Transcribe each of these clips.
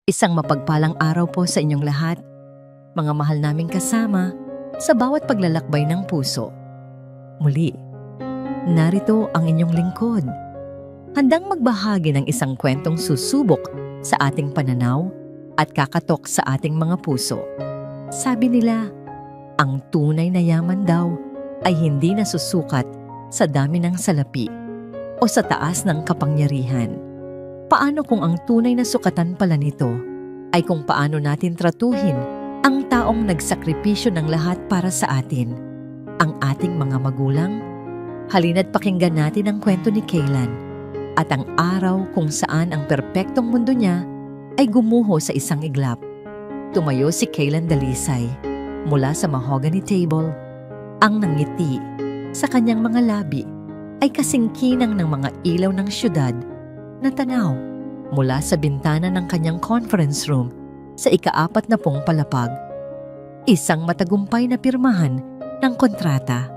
Isang mapagpalang araw po sa inyong lahat, mga mahal naming kasama sa bawat paglalakbay ng puso. Muli, narito ang inyong lingkod. Handang magbahagi ng isang kwentong susubok sa ating pananaw at kakatok sa ating mga puso. Sabi nila, ang tunay na yaman daw ay hindi nasusukat sa dami ng salapi o sa taas ng kapangyarihan. Paano kung ang tunay na sukatan pala nito ay kung paano natin tratuhin ang taong nagsakripisyo ng lahat para sa atin, ang ating mga magulang? Halina't pakinggan natin ang kwento ni Kaylan at ang araw kung saan ang perpektong mundo niya ay gumuho sa isang iglap. Tumayo si Kaylan Dalisay mula sa mahogany table. Ang nangiti sa kanyang mga labi ay kasingkinang ng mga ilaw ng syudad na tanaw mula sa bintana ng kanyang conference room sa ika-40 palapag. Isang matagumpay na pirmahan ng kontrata.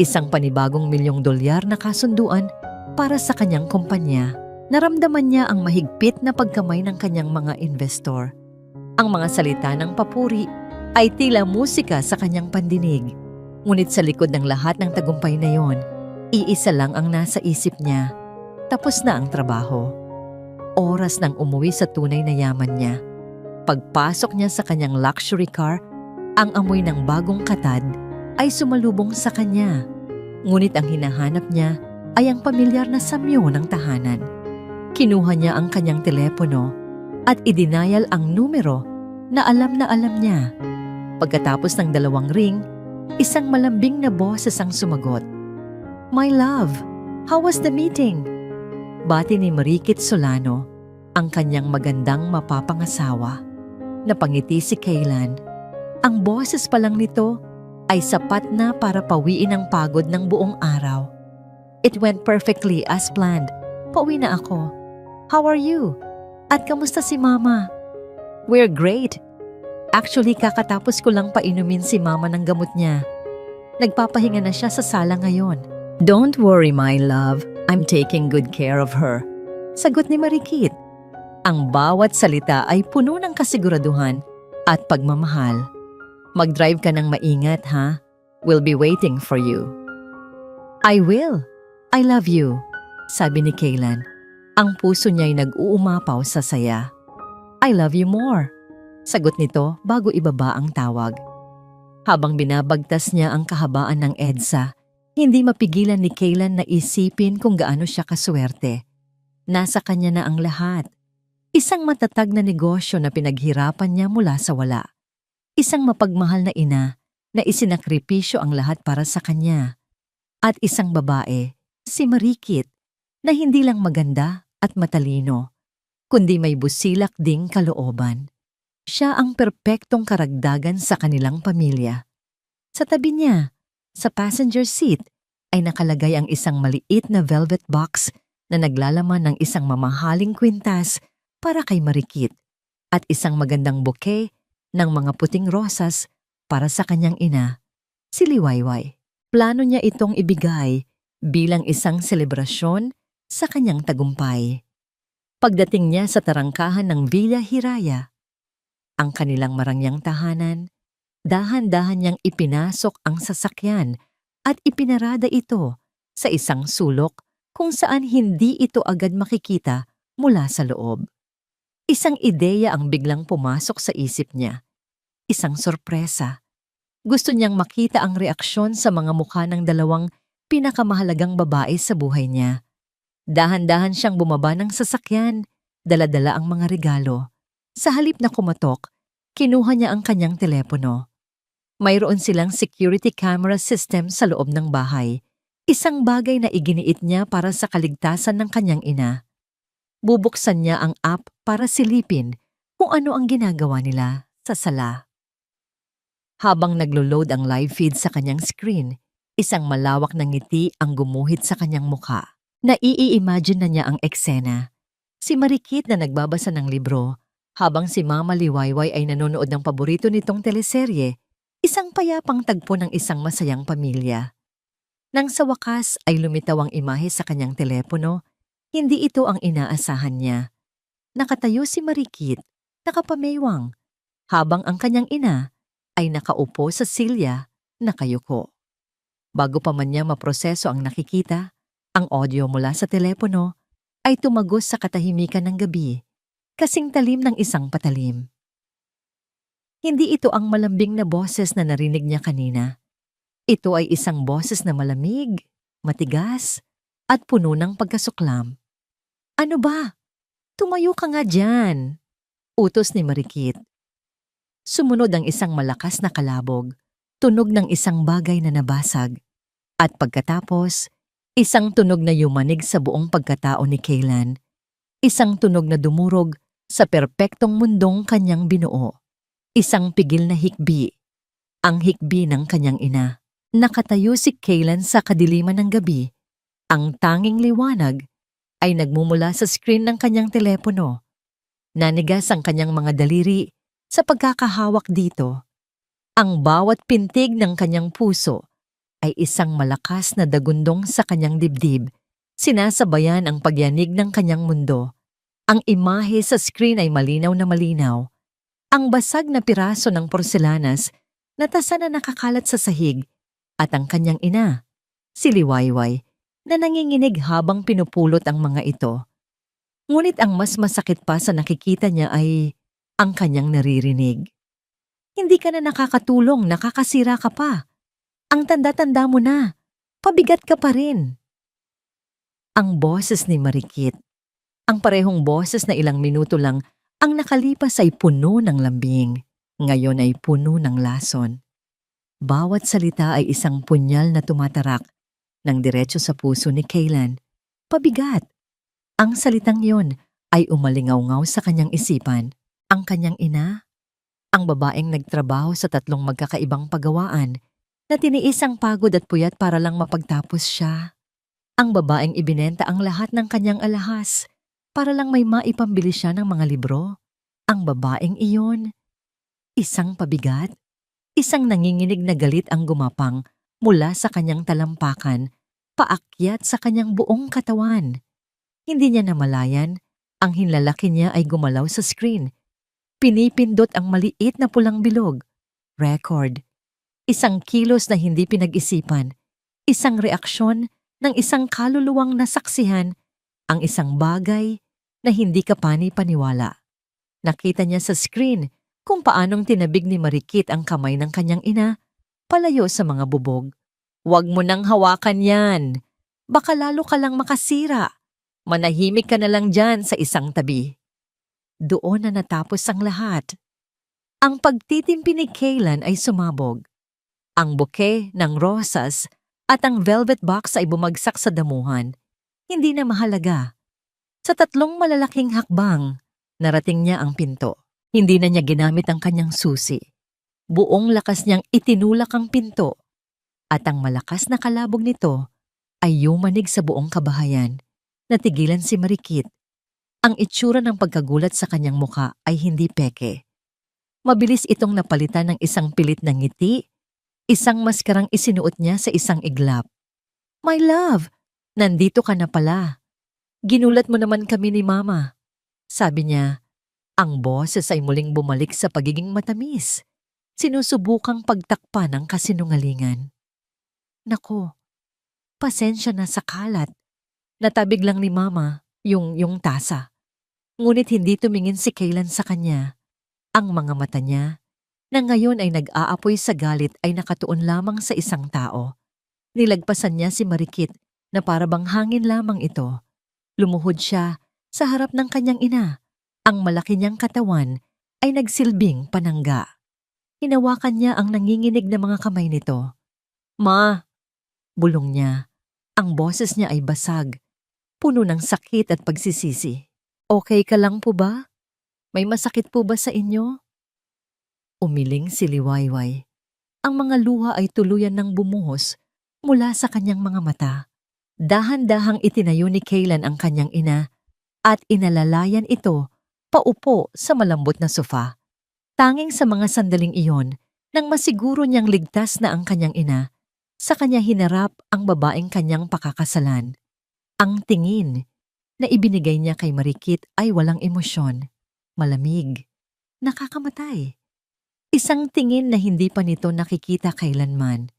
Isang panibagong $1,000,000 na kasunduan para sa kanyang kumpanya. Naramdaman niya ang mahigpit na pagkamay ng kanyang mga investor. Ang mga salita ng papuri ay tila musika sa kanyang pandinig. Ngunit sa likod ng lahat ng tagumpay na yon, iisa lang ang nasa isip niya. Tapos na ang trabaho. Oras nang umuwi sa tunay na yaman niya. Pagpasok niya sa kanyang luxury car, ang amoy ng bagong katad ay sumalubong sa kanya. Ngunit ang hinahanap niya ay ang pamilyar na samyo ng tahanan. Kinuha niya ang kanyang telepono at idinayal ang numero na alam niya. Pagkatapos ng 2 ring, isang malambing na boses ang sumagot. "My love, how was the meeting?" Bati ni Marikit Solano, ang kanyang magandang mapapangasawa. Napangiti si Kaylan. Ang boses pa lang nito ay sapat na para pawiin ang pagod ng buong araw. "It went perfectly as planned. Pauwi na ako. How are you? At kamusta si Mama?" "We're great. Actually, kakatapos ko lang painumin si Mama ng gamot niya. Nagpapahinga na siya sa sala ngayon." "Don't worry, my love. I'm taking good care of her," sagot ni Marikit. Ang bawat salita ay puno ng kasiguraduhan at pagmamahal. "Mag-drive ka ng maingat, ha? We'll be waiting for you." "I will. I love you," sabi ni Kaylan. Ang puso niya'y nag-uumapaw sa saya. "I love you more," sagot nito bago ibaba ang tawag. Habang binabagtas niya ang kahabaan ng EDSA, hindi mapigilan ni Kaylan na isipin kung gaano siya kaswerte. Nasa kanya na ang lahat. Isang matatag na negosyo na pinaghirapan niya mula sa wala. Isang mapagmahal na ina na isinakripisyo ang lahat para sa kanya. At isang babae, si Marikit, na hindi lang maganda at matalino, kundi may busilak ding kalooban. Siya ang perpektong karagdagan sa kanilang pamilya. Sa tabi niya, sa passenger seat, ay nakalagay ang isang maliit na velvet box na naglalaman ng isang mamahaling kwintas para kay Marikit at isang magandang bouquet ng mga puting rosas para sa kanyang ina, si Liwayway. Plano niya itong ibigay bilang isang selebrasyon sa kanyang tagumpay. Pagdating niya sa tarangkahan ng Villa Hiraya, ang kanilang marangyang tahanan, dahan-dahan niyang ipinasok ang sasakyan at ipinarada ito sa isang sulok kung saan hindi ito agad makikita mula sa loob. Isang ideya ang biglang pumasok sa isip niya. Isang sorpresa. Gusto niyang makita ang reaksyon sa mga mukha ng 2 pinakamahalagang babae sa buhay niya. Dahan-dahan siyang bumaba ng sasakyan, dala-dala ang mga regalo. Sa halip na kumatok, kinuha niya ang kanyang telepono. Mayroon silang security camera system sa loob ng bahay. Isang bagay na iginiit niya para sa kaligtasan ng kanyang ina. Bubuksan niya ang app para silipin kung ano ang ginagawa nila sa sala. Habang naglo-load ang live feed sa kanyang screen, isang malawak na ngiti ang gumuhit sa kanyang mukha. Nai-imagine na niya ang eksena. Si Marikit na nagbabasa ng libro, habang si Mama Liwayway ay nanonood ng paborito nitong teleserye, isang payapang tagpo ng isang masayang pamilya. Nang sa wakas ay lumitaw ang imahe sa kanyang telepono, hindi ito ang inaasahan niya. Nakatayo si Marikit, nakapamewang, habang ang kanyang ina ay nakaupo sa silya, nakayuko. Bago pa man niya maproseso ang nakikita, ang audio mula sa telepono ay tumagos sa katahimikan ng gabi, kasing talim ng isang patalim. Hindi ito ang malambing na boses na narinig niya kanina. Ito ay isang boses na malamig, matigas, at puno ng pagkasuklam. "Ano ba? Tumayo ka nga dyan!" utos ni Marikit. Sumunod ang isang malakas na kalabog, tunog ng isang bagay na nabasag, at pagkatapos, isang tunog na yumanig sa buong pagkatao ni Kaylan, isang tunog na dumurog sa perpektong mundong kanyang binuo, isang pigil na hikbi, ang hikbi ng kanyang ina. Nakatayo si Kaylan sa kadiliman ng gabi. Ang tanging liwanag ay nagmumula sa screen ng kanyang telepono. Nanigas ang kanyang mga daliri sa pagkakahawak dito. Ang bawat pintig ng kanyang puso ay isang malakas na dagundong sa kanyang dibdib. Sinasabayan ang pagyanig ng kanyang mundo. Ang imahe sa screen ay malinaw na malinaw. Ang basag na piraso ng porselanas na tasa na nakakalat sa sahig, at ang kanyang ina, si Liwayway, na nanginginig habang pinupulot ang mga ito. Ngunit ang mas masakit pa sa nakikita niya ay ang kanyang naririnig. "Hindi ka na nakakatulong, nakakasira ka pa. Ang tanda-tanda mo na, pabigat ka pa rin." Ang boses ni Marikit, ang parehong boses na ilang minuto lang ang nakalipas ay puno ng lambing, ngayon ay puno ng lason. Bawat salita ay isang punyal na tumatarak ng diretso sa puso ni Kaylan. Pabigat. Ang salitang yon ay umalingaw-ngaw sa kanyang isipan. Ang kanyang ina, ang babaeng nagtrabaho sa 3 magkakaibang pagawaan, na tiniis ang pagod at puyat para lang mapagtapos siya. Ang babaeng ibinenta ang lahat ng kanyang alahas para lang may maipambili siya ng mga libro. Ang babaeng iyon, isang pabigat. Isang nanginginig na galit ang gumapang mula sa kanyang talampakan, paakyat sa kanyang buong katawan. Hindi niya namalayan, ang hinlalaki niya ay gumalaw sa screen. Pinipindot ang maliit na pulang bilog. Record. Isang kilos na hindi pinag-isipan. Isang reaksyon ng isang kaluluwang nasaksihan, ang isang bagay na hindi ka pani-paniwala. Nakita niya sa screen kung paanong tinabig ni Marikit ang kamay ng kanyang ina, palayo sa mga bubog. "Huwag mo nang hawakan yan. Baka lalo ka lang makasira. Manahimik ka na lang dyan sa isang tabi." Doon na natapos ang lahat. Ang pagtitimpi ni Kaylan ay sumabog. Ang bouquet ng rosas at ang velvet box ay bumagsak sa damuhan. Hindi na mahalaga. Sa 3 malalaking hakbang, narating niya ang pinto. Hindi na niya ginamit ang kanyang susi. Buong lakas niyang itinulak ang pinto, at ang malakas na kalabog nito ay yumanig sa buong kabahayan. Natigilan si Marikit. Ang itsura ng pagkagulat sa kanyang muka ay hindi peke. Mabilis itong napalitan ng isang pilit na ngiti, isang maskarang isinuot niya sa isang iglap. "My love, nandito ka na pala. Ginulat mo naman kami ni Mama," sabi niya. Ang boses ay muling bumalik sa pagiging matamis, sinusubukang pagtakpan ng kasinungalingan. "Nako, pasensya na sa kalat. Natabig lang ni Mama yung tasa." Ngunit hindi tumingin si Kaylan sa kanya. Ang mga mata niya, na ngayon ay nag-aapoy sa galit, ay nakatuon lamang sa isang tao. Nilagpasan niya si Marikit na parabang hangin lamang ito. Lumuhod siya sa harap ng kanyang ina. Ang malaki niyang katawan ay nagsilbing panangga. Hinawakan niya ang nanginginig na mga kamay nito. "Ma!" bulong niya. Ang boses niya ay basag, puno ng sakit at pagsisisi. "Okay ka lang po ba? May masakit po ba sa inyo?" Umiling si Liwayway. Ang mga luha ay tuluyan ng bumuhos mula sa kanyang mga mata. Dahan-dahang itinayo ni Kaylan ang kanyang ina at inalalayan ito paupo sa malambot na sofa. Tanging sa mga sandaling iyon, nang masiguro niyang ligtas na ang kanyang ina, sa kanya hinarap ang babaeng kanyang pakakasalan. Ang tingin na ibinigay niya kay Marikit ay walang emosyon, malamig, nakakamatay. Isang tingin na hindi pa nito nakikita kailanman.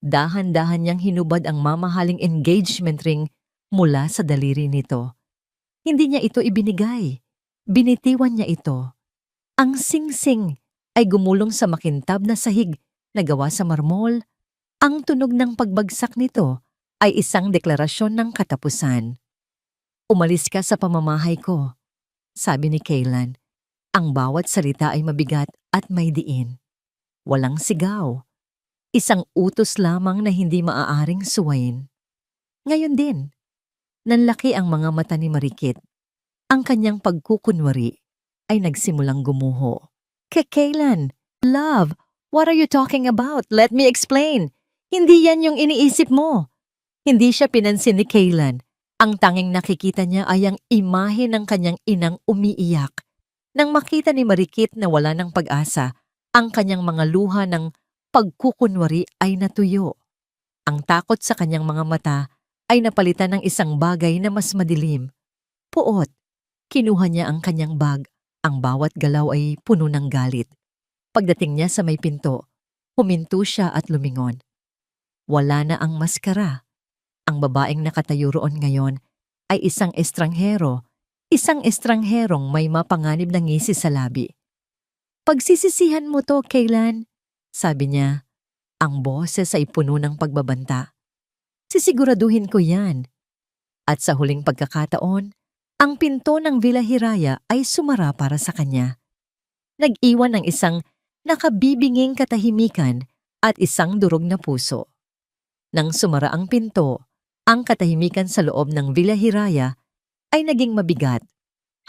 Dahan-dahan niyang hinubad ang mamahaling engagement ring mula sa daliri nito. Hindi niya ito ibinigay. Binitiwan niya ito. Ang singsing ay gumulong sa makintab na sahig na gawa sa marmol. Ang tunog ng pagbagsak nito ay isang deklarasyon ng katapusan. "Umalis ka sa pamamahay ko," sabi ni Kaylan. Ang bawat salita ay mabigat at may diin. Walang sigaw. Isang utos lamang na hindi maaaring suwayin. Ngayon din, nanlaki ang mga mata ni Marikit. Ang kanyang pagkukunwari ay nagsimulang gumuho. "Kaylan, love, what are you talking about? Let me explain. Hindi yan yung iniisip mo." Hindi siya pinansin ni Kaylan. Ang tanging nakikita niya ay ang imahe ng kanyang inang umiiyak. Nang makita ni Marikit na wala ng pag-asa, ang kanyang mga luha ng pagkukunwari ay natuyo. Ang takot sa kanyang mga mata ay napalitan ng isang bagay na mas madilim. Puot. Kinuha niya ang kanyang bag. Ang bawat galaw ay puno ng galit. Pagdating niya sa may pinto, huminto siya at lumingon. Wala na ang maskara. Ang babaeng nakatayo roon ngayon ay isang estranghero. Isang estrangherong may mapanganib na ngisi sa labi. "Pagsisisihan mo to, Kaylan," sabi niya. Ang boses ay puno ng pagbabanta. "Sisiguraduhin ko yan." At sa huling pagkakataon, ang pinto ng Villa Hiraya ay sumara para sa kanya. Nag-iwan ng isang nakabibinging katahimikan at isang durog na puso. Nang sumara ang pinto, ang katahimikan sa loob ng Villa Hiraya ay naging mabigat,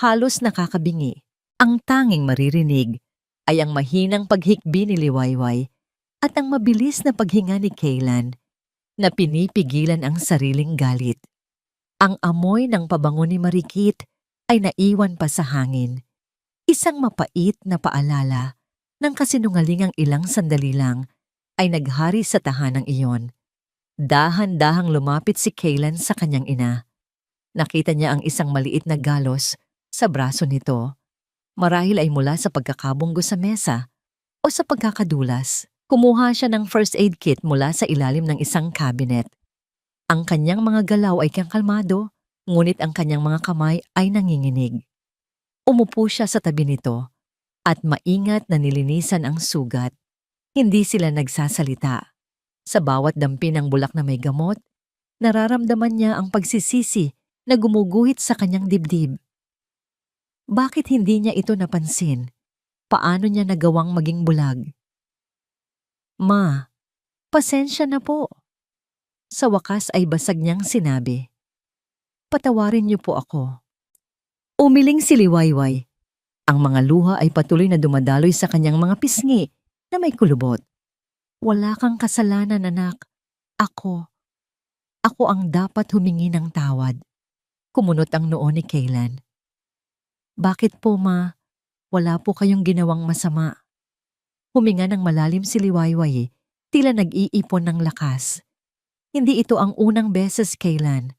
halos nakakabingi. Ang tanging maririnig ay ang mahinang paghikbi ni Liwayway at ang mabilis na paghinga ni Kaylan na pinipigilan ang sariling galit. Ang amoy ng pabango ni Marikit ay naiwan pa sa hangin. Isang mapait na paalala ng kasinungalingang ilang sandali lang ay naghari sa tahanang iyon. Dahan-dahang lumapit si Kaylan sa kanyang ina. Nakita niya ang isang maliit na galos sa braso nito. Marahil ay mula sa pagkakabunggo sa mesa o sa pagkakadulas. Kumuha siya ng first aid kit mula sa ilalim ng isang cabinet. Ang kanyang mga galaw ay kalmado, ngunit ang kanyang mga kamay ay nanginginig. Umupo siya sa tabi nito at maingat na nilinisan ang sugat. Hindi sila nagsasalita. Sa bawat dampi ng bulak na may gamot, nararamdaman niya ang pagsisisi na gumuguhit sa kanyang dibdib. Bakit hindi niya ito napansin? Paano niya nagawang maging bulag? "Ma, pasensya na po." Sa wakas ay basag niyang sinabi. "Patawarin niyo po ako." Umiling si Liwayway. Ang mga luha ay patuloy na dumadaloy sa kanyang mga pisngi na may kulubot. "Wala kang kasalanan, anak. Ako ang dapat humingi ng tawad." Kumunot ang noo ni Kaylan. "Bakit po, Ma? Wala po kayong ginawang masama." Huminga ng malalim si Liwayway, tila nag-iipon ng lakas. Hindi ito ang unang beses, Kaylan.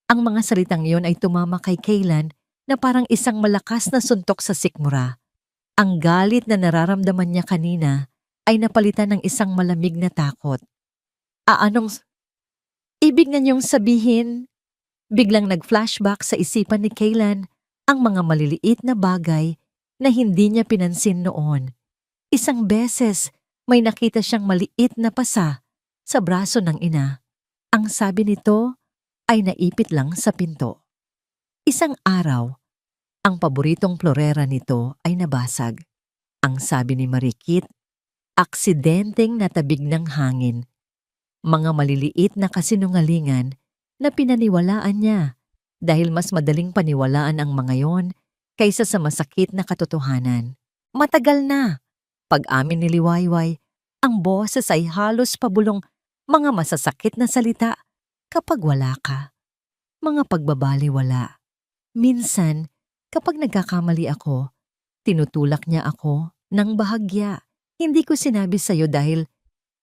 Ang mga salitang iyon ay tumama kay Kaylan na parang isang malakas na suntok sa sikmura. Ang galit na nararamdaman niya kanina ay napalitan ng isang malamig na takot. Anong ibig na niyong sabihin?" Biglang nag-flashback sa isipan ni Kaylan ang mga maliliit na bagay na hindi niya pinansin noon. Isang beses, may nakita siyang maliit na pasa sa braso ng ina. Ang sabi nito ay naipit lang sa pinto. Isang araw, ang paboritong florera nito ay nabasag. Ang sabi ni Marikit, aksidenteng natabig ng hangin. Mga maliliit na kasinungalingan na pinaniwalaan niya dahil mas madaling paniwalaan ang mga yon kaysa sa masakit na katotohanan. Matagal na. Pag-amin ni Liwayway, ang boses ay halos pabulong mga masasakit na salita kapag wala ka. Mga pagbabaliwala. Minsan, kapag nagkakamali ako, tinutulak niya ako ng bahagya. Hindi ko sinabi sa'yo dahil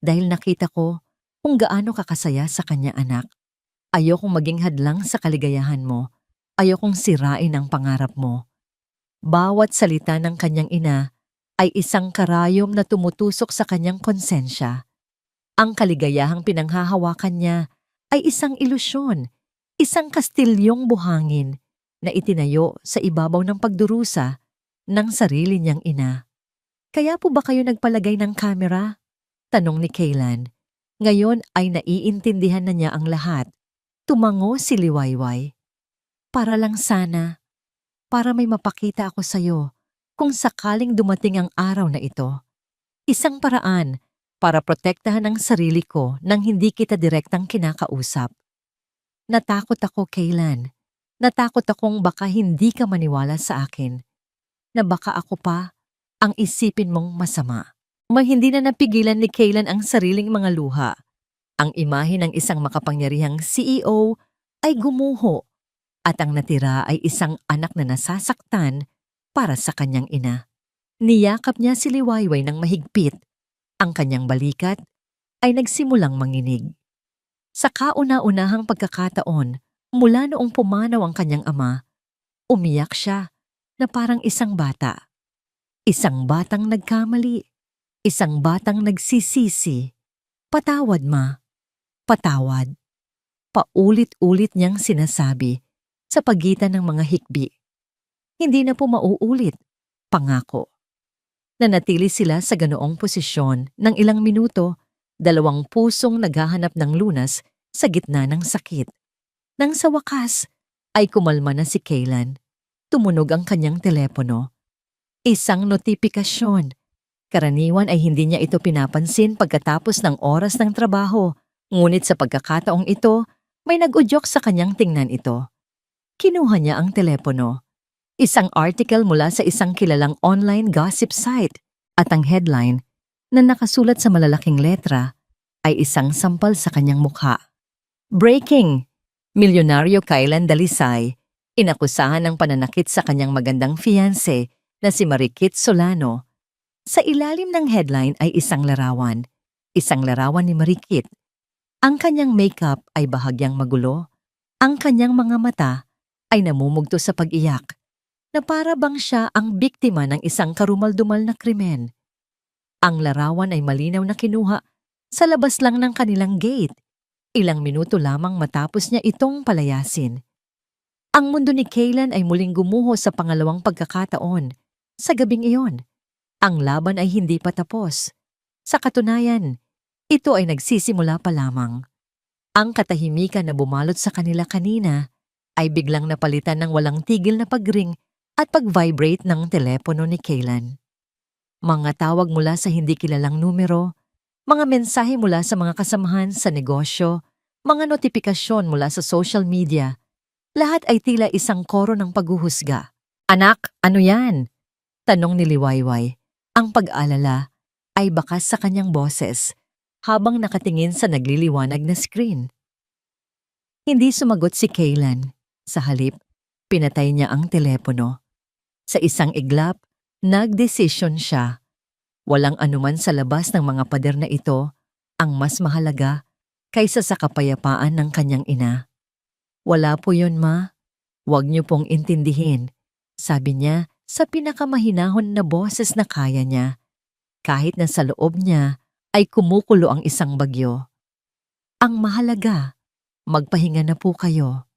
nakita ko kung gaano kakasaya sa kanya, anak. Ayokong maging hadlang sa kaligayahan mo. Ayokong sirain ang pangarap mo. Bawat salita ng kanyang ina ay isang karayom na tumutusok sa kanyang konsensya. Ang kaligayahang pinanghahawakan niya ay isang ilusyon, isang kastilyong buhangin na itinayo sa ibabaw ng pagdurusa ng sarili niyang ina. Kaya po ba kayo nagpalagay ng kamera? Tanong ni Kaylan. Ngayon ay naiintindihan na niya ang lahat. Tumango si Liwayway. Para lang sana, para may mapakita ako sa'yo kung sakaling dumating ang araw na ito. Isang paraan para protektahan ang sarili ko nang hindi kita direktang kinakausap. Natakot ako, Kaylan. Natakot akong baka hindi ka maniwala sa akin. Na baka ako pa ang isipin mong masama. Hindi na napigilan ni Kaylan ang sariling mga luha. Ang imahe ng isang makapangyarihang CEO ay gumuho at ang natira ay isang anak na nasasaktan para sa kanyang ina. Niyakap niya si Liwayway ng mahigpit. Ang kanyang balikat ay nagsimulang manginig. Sa kauna-unahang pagkakataon, mula noong pumanaw ang kanyang ama, umiyak siya na parang isang bata. Isang batang nagkamali. Isang batang nagsisisi. Patawad, ma. Patawad. Paulit-ulit niyang sinasabi sa pagitan ng mga hikbi. Hindi na po mauulit. Pangako. Nanatili sila sa ganoong posisyon ng ilang minuto, dalawang pusong naghahanap ng lunas sa gitna ng sakit. Nang sa wakas, ay kumalma na si Kaylan. Tumunog ang kanyang telepono. Isang notifikasyon. Karaniwan ay hindi niya ito pinapansin pagkatapos ng oras ng trabaho, ngunit sa pagkakataong ito, may nag-udyok sa kanyang tingnan ito. Kinuha niya ang telepono. Isang article mula sa isang kilalang online gossip site at ang headline na nakasulat sa malalaking letra ay isang sampal sa kanyang mukha. Breaking! Milyonaryo Kaylan Dalisay, inakusahan ng pananakit sa kanyang magandang fiancé na si Marikit Solano. Sa ilalim ng headline ay isang larawan ni Marikit. Ang kanyang makeup ay bahagyang magulo, ang kanyang mga mata ay namumugto sa pag-iyak, na para bang siya ang biktima ng isang karumal-dumal na krimen. Ang larawan ay malinaw na kinuha sa labas lang ng kanilang gate, ilang minuto lamang matapos niya itong palayasin. Ang mundo ni Kaylan ay muling gumuho sa pangalawang pagkakataon. Sa gabing iyon, ang laban ay hindi pa tapos. Sa katunayan, ito ay nagsisimula pa lamang. Ang katahimikan na bumalot sa kanila kanina ay biglang napalitan ng walang tigil na pag-ring at pag-vibrate ng telepono ni Kaylan. Mga tawag mula sa hindi kilalang numero, mga mensahe mula sa mga kasamahan sa negosyo, mga notifikasyon mula sa social media, lahat ay tila isang koro ng paghuhusga. Anak, ano yan? Tanong ni Liwayway. Ang pag-alala ay bakas sa kanyang boses habang nakatingin sa nagliliwanag na screen. Hindi sumagot si Kaylan. Sa halip, pinatay niya ang telepono. Sa isang iglap, nagdesisyon siya. Walang anuman sa labas ng mga pader na ito ang mas mahalaga kaysa sa kapayapaan ng kanyang ina. Wala po yun, ma. Huwag niyo pong intindihin, sabi niya sa pinakamahinahon na boses na kaya niya, kahit na sa loob niya ay kumukulo ang isang bagyo. Ang mahalaga, magpahinga na po kayo.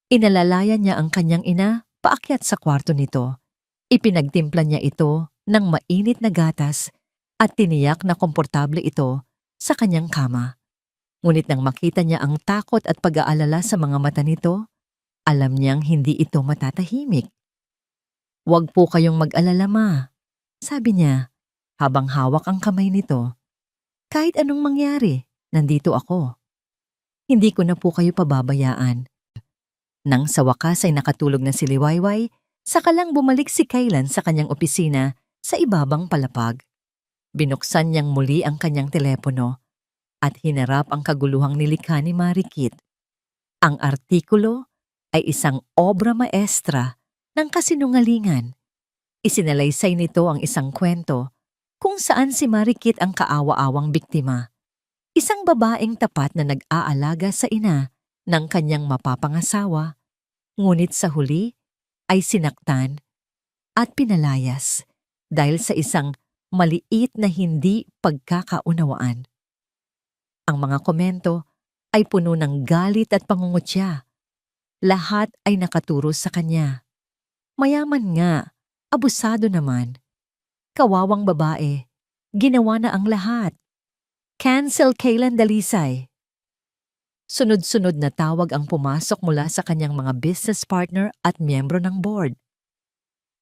Inalalayan niya ang kanyang ina paakyat sa kwarto nito. Ipinagtimpla niya ito ng mainit na gatas at tiniyak na komportable ito sa kanyang kama. Ngunit nang makita niya ang takot at pag-aalala sa mga mata nito, alam niyang hindi ito matatahimik. Huwag po kayong mag-alala, ma, sabi niya habang hawak ang kamay nito. Kahit anong mangyari, nandito ako. Hindi ko na po kayo pababayaan. Nang sa wakas ay nakatulog na si Liwayway, saka lang bumalik si Kaylan sa kanyang opisina sa ibabang palapag. Binuksan niyang muli ang kanyang telepono at hinarap ang kaguluhang nilikha ni Marikit. Ang artikulo ay isang obra maestra ng kasinungalingan. Isinalaysay nito ang isang kwento kung saan si Marikit ang kaawa-awang biktima. Isang babaeng tapat na nag-aalaga sa ina ng kanyang mapapangasawa, ngunit sa huli ay sinaktan at pinalayas dahil sa isang maliit na hindi pagkakaunawaan. Ang mga komento ay puno ng galit at pangungutya. Lahat ay nakaturo sa kanya. Mayaman nga, abusado naman. Kawawang babae, ginawa na ang lahat. Cancel Kaylan Dalisay. Sunod-sunod na tawag ang pumasok mula sa kanyang mga business partner at miyembro ng board.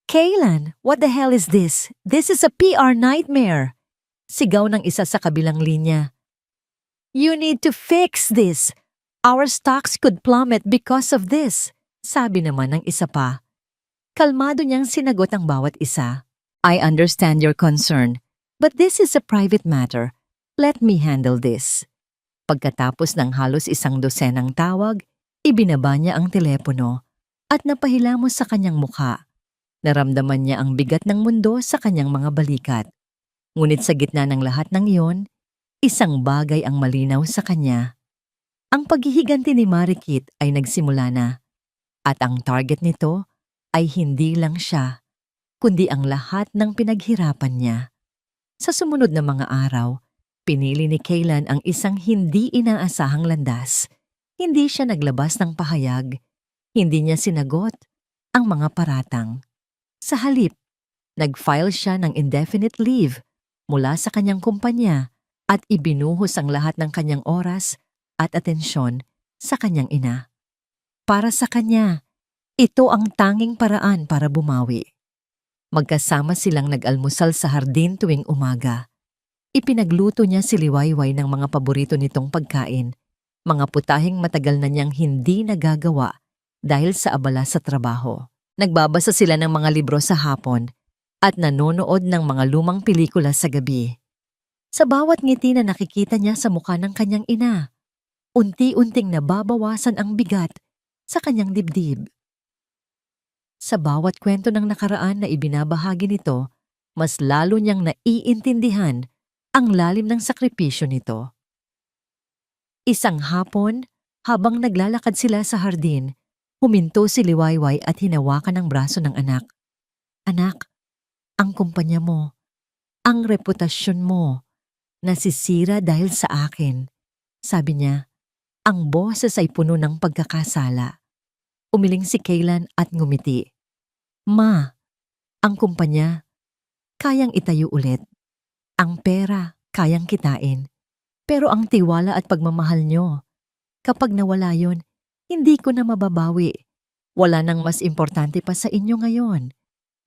Kaylan, what the hell is this? This is a PR nightmare. Sigaw ng isa sa kabilang linya. You need to fix this. Our stocks could plummet because of this. Sabi naman ng isa pa. Kalmado niyang sinagot ang bawat isa. I understand your concern, but this is a private matter. Let me handle this. Pagkatapos ng halos 100 tawag, ibinaba niya ang telepono at napahilamos sa kanyang mukha. Naramdaman niya ang bigat ng mundo sa kanyang mga balikat. Ngunit sa gitna ng lahat ng iyon, isang bagay ang malinaw sa kanya. Ang paghihiganti ni Marikit ay nagsimula na, at ang target nito ay hindi lang siya, kundi ang lahat ng pinaghirapan niya. Sa sumunod na mga araw, pinili ni Kaylan ang isang hindi inaasahang landas. Hindi siya naglabas ng pahayag. Hindi niya sinagot ang mga paratang. Sa halip, nag-file siya ng indefinite leave mula sa kanyang kumpanya at ibinuhos ang lahat ng kanyang oras at atensyon sa kanyang ina. Para sa kanya, ito ang tanging paraan para bumawi. Magkasama silang nag-almusal sa hardin tuwing umaga. Ipinagluto niya si Liwayway ng mga paborito nitong pagkain, mga putahing matagal na niyang hindi nagagawa dahil sa abala sa trabaho. Nagbabasa sila ng mga libro sa hapon at nanonood ng mga lumang pelikula sa gabi. Sa bawat ngiti na nakikita niya sa mukha ng kanyang ina, unti-unting nababawasan ang bigat sa kanyang dibdib. Sa bawat kwento ng nakaraan na ibinabahagi nito, mas lalo niyang naiintindihan ang lalim ng sakripisyo nito. Isang hapon, habang naglalakad sila sa hardin, huminto si Liwayway at hinawakan ang braso ng anak. Anak, ang kumpanya mo, ang reputasyon mo, nasisira dahil sa akin. Sabi niya, ang boses ay puno ng pagkakasala. Umiling si Kaylan at ngumiti. Ma, ang kumpanya, kayang itayo ulit. Ang pera, kayang kitain. Pero ang tiwala at pagmamahal nyo, kapag nawala yon, hindi ko na mababawi. Wala nang mas importante pa sa inyo ngayon.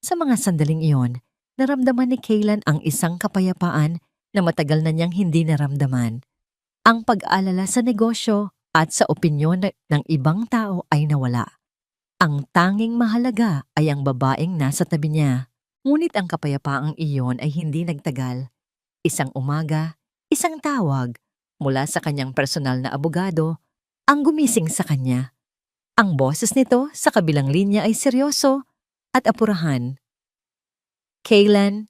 Sa mga sandaling iyon, naramdaman ni Kaylan ang isang kapayapaan na matagal na niyang hindi naramdaman. Ang pag-alala sa negosyo at sa opinyon ng ibang tao ay nawala. Ang tanging mahalaga ay ang babaeng nasa tabi niya. Ngunit ang kapayapaang iyon ay hindi nagtagal. Isang umaga, isang tawag mula sa kanyang personal na abogado ang gumising sa kanya. Ang boses nito sa kabilang linya ay seryoso at apurahan. Kaylan,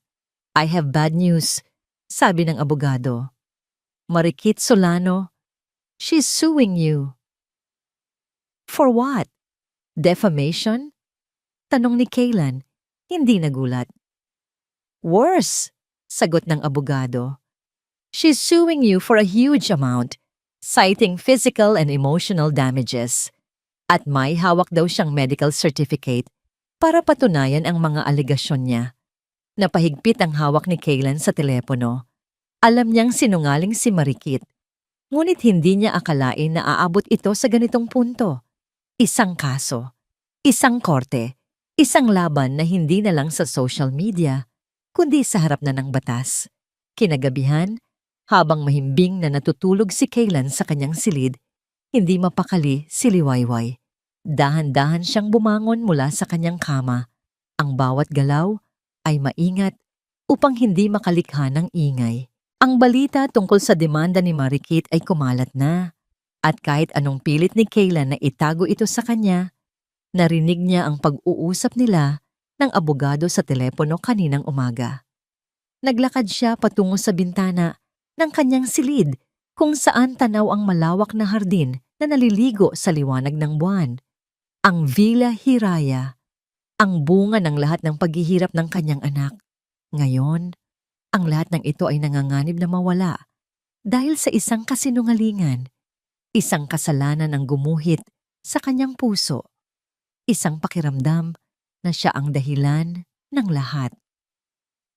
I have bad news, sabi ng abogado. Marikit Solano, she's suing you. For what? Defamation? Tanong ni Kaylan, hindi nagulat. Worse, sagot ng abogado. She's suing you for a huge amount, citing physical and emotional damages. At may hawak daw siyang medical certificate para patunayan ang mga alegasyon niya. Napahigpit ang hawak ni Kaylan sa telepono. Alam niyang sinungaling si Marikit, ngunit hindi niya akalain na aabot ito sa ganitong punto. Isang kaso, isang korte, isang laban na hindi na lang sa social media, kundi sa harap na ng batas. Kinagabihan, habang mahimbing na natutulog si Kaylan sa kanyang silid, hindi mapakali si Liwayway. Dahan-dahan siyang bumangon mula sa kanyang kama. Ang bawat galaw ay maingat upang hindi makalikha ng ingay. Ang balita tungkol sa demanda ni Marikit ay kumalat na. At kahit anong pilit ni Kaylan na itago ito sa kanya, narinig niya ang pag-uusap nila ng abogado sa telepono kaninang umaga. Naglakad siya patungo sa bintana ng kanyang silid kung saan tanaw ang malawak na hardin na naliligo sa liwanag ng buwan. Ang Villa Hiraya, ang bunga ng lahat ng paghihirap ng kanyang anak. Ngayon, Ang lahat ng ito ay nanganganib na mawala dahil sa isang kasinungalingan, isang kasalanan ang gumuhit sa kanyang puso, isang pakiramdam na siya ang dahilan ng lahat.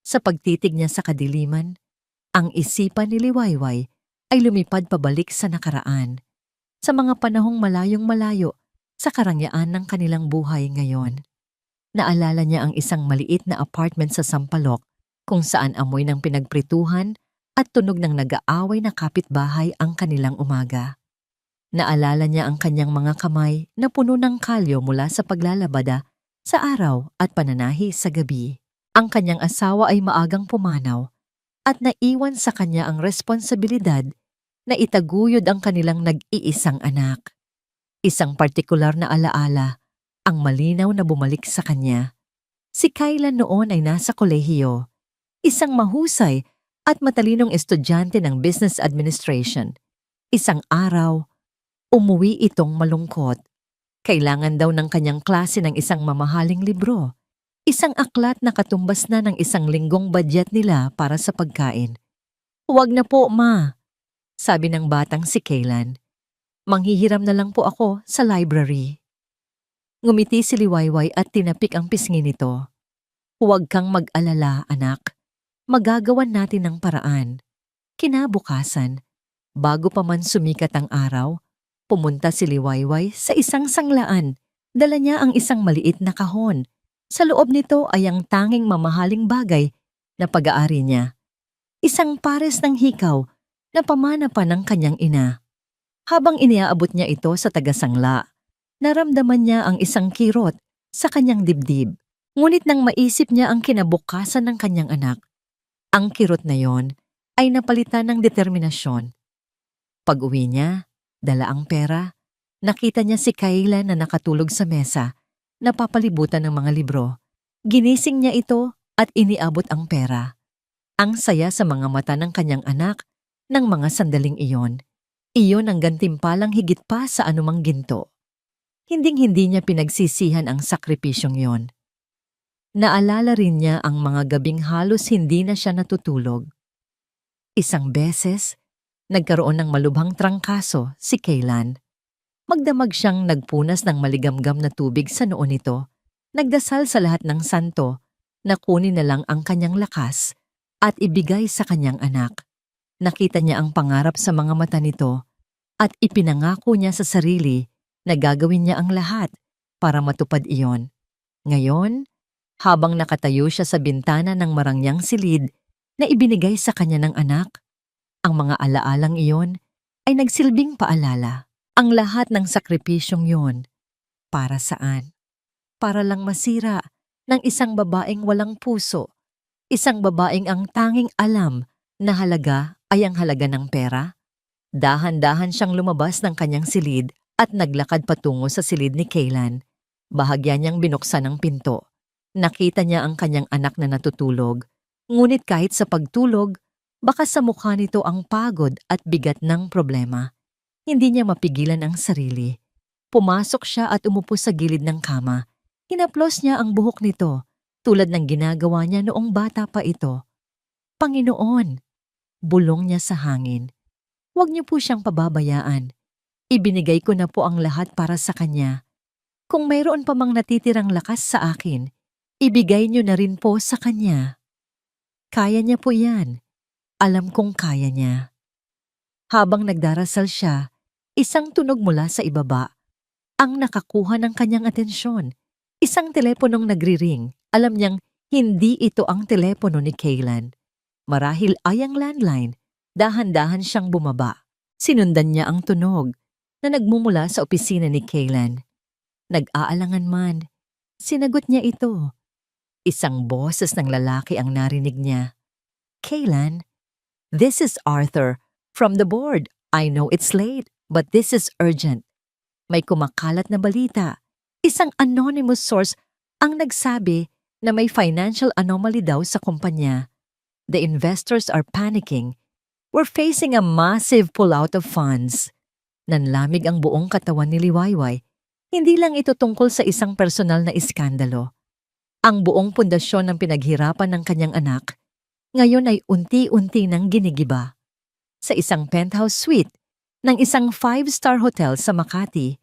Sa pagtitig niya sa kadiliman, ang isipan ni Liwayway ay lumipad pabalik sa nakaraan, sa mga panahong malayong-malayo sa karangyaan ng kanilang buhay ngayon. Naalala niya ang isang maliit na apartment sa Sampaloc kung saan amoy ng pinagprituhan at tunog ng nag-aaway na kapitbahay ang kanilang umaga. Naalala niya ang kanyang mga kamay na puno ng kalyo mula sa paglalabada sa araw at pananahi sa gabi. Ang kanyang asawa ay maagang pumanaw at naiwan sa kanya ang responsibilidad na itaguyod ang kanilang nag-iisang anak. Isang partikular na alaala ang malinaw na bumalik sa kanya. Si Kyla noon ay nasa kolehiyo, isang mahusay at matalinong estudyante ng business administration. Isang araw, umuwi itong malungkot. Kailangan daw ng kanyang klase ng isang mamahaling libro. Isang aklat na katumbas na ng isang linggong budget nila para sa pagkain. "Huwag na po, ma," sabi ng batang si Kaylan. "Manghihiram na lang po ako sa library." Ngumiti si Liwayway at tinapik ang pisngi nito. "Huwag kang mag-alala, anak. Magagawan natin ng paraan." Kinabukasan, bago pa man sumikat ang araw, pumunta si Liwayway sa isang sanglaan. Dala niya ang isang maliit na kahon. Sa loob nito ay ang tanging mamahaling bagay na pag-aari niya. Isang pares ng hikaw na pamana pa ng kanyang ina. Habang iniaabot niya ito sa tagasangla, naramdaman niya ang isang kirot sa kanyang dibdib. Ngunit nang maisip niya ang kinabukasan ng kanyang anak, ang kirot na yon ay napalitan ng determinasyon. Pag-uwi niya, dala ang pera, nakita niya si Kayla na nakatulog sa mesa, napapalibutan ng mga libro. Ginising niya ito at iniabot ang pera. Ang saya sa mga mata ng kanyang anak ng mga sandaling iyon. Iyon ang gantimpalang higit pa sa anumang ginto. Hinding-hindi niya pinagsisihan ang sakripisyong yon. Naalala rin niya ang mga gabing halos hindi na siya natutulog. Isang beses, nagkaroon ng malubhang trangkaso si Kaylan. Magdamag siyang nagpunas ng maligamgam na tubig sa noo nito. Nagdasal sa lahat ng santo na kunin na lang ang kanyang lakas at ibigay sa kanyang anak. Nakita niya ang pangarap sa mga mata nito at ipinangako niya sa sarili na gagawin niya ang lahat para matupad iyon. Ngayon, habang nakatayo siya sa bintana ng marangyang silid na ibinigay sa kanya ng anak, ang mga alaalang iyon ay nagsilbing paalala. Ang lahat ng sakripisyong yon, para saan? Para lang masira ng isang babaeng walang puso, isang babaeng ang tanging alam na halaga ay ang halaga ng pera? Dahan-dahan siyang lumabas ng kanyang silid at naglakad patungo sa silid ni Kaylan. Bahagya niyang binuksan ang pinto. Nakita niya ang kanyang anak na natutulog, ngunit kahit sa pagtulog, baka sa mukha nito ang pagod at bigat ng problema. Hindi niya mapigilan ang sarili. Pumasok siya at umupo sa gilid ng kama. Hinaplos niya ang buhok nito, tulad ng ginagawa niya noong bata pa ito. "Panginoon," bulong niya sa hangin, "huwag niyo po siyang pababayaan. Ibinigay ko na po ang lahat para sa kanya. Kung mayroon pa mang natitirang lakas sa akin, ibigay niyo na rin po sa kanya. Kaya niya po yan. Alam kong kaya niya." Habang nagdarasal siya, isang tunog mula sa ibaba ang nakakuha ng kanyang atensyon. Isang teleponong nagri-ring. Alam niyang hindi ito ang telepono ni Kaylan. Marahil ay ang landline. Dahan-dahan siyang bumaba. Sinundan niya ang tunog na nagmumula sa opisina ni Kaylan. Nag-aalangan man, sinagot niya ito. Isang boses ng lalaki ang narinig niya. "Kaylan, this is Arthur from the board. I know it's late, but this is urgent. May kumakalat na balita. Isang anonymous source ang nagsabi na may financial anomaly daw sa kumpanya. The investors are panicking. We're facing a massive pullout of funds." Nanlamig ang buong katawan ni Liwayway. Hindi lang ito tungkol sa isang personal na iskandalo. Ang buong pundasyon ng pinaghirapan ng kanyang anak ngayon ay unti-unti nang ginigiba. Sa isang penthouse suite ng isang five-star hotel sa Makati,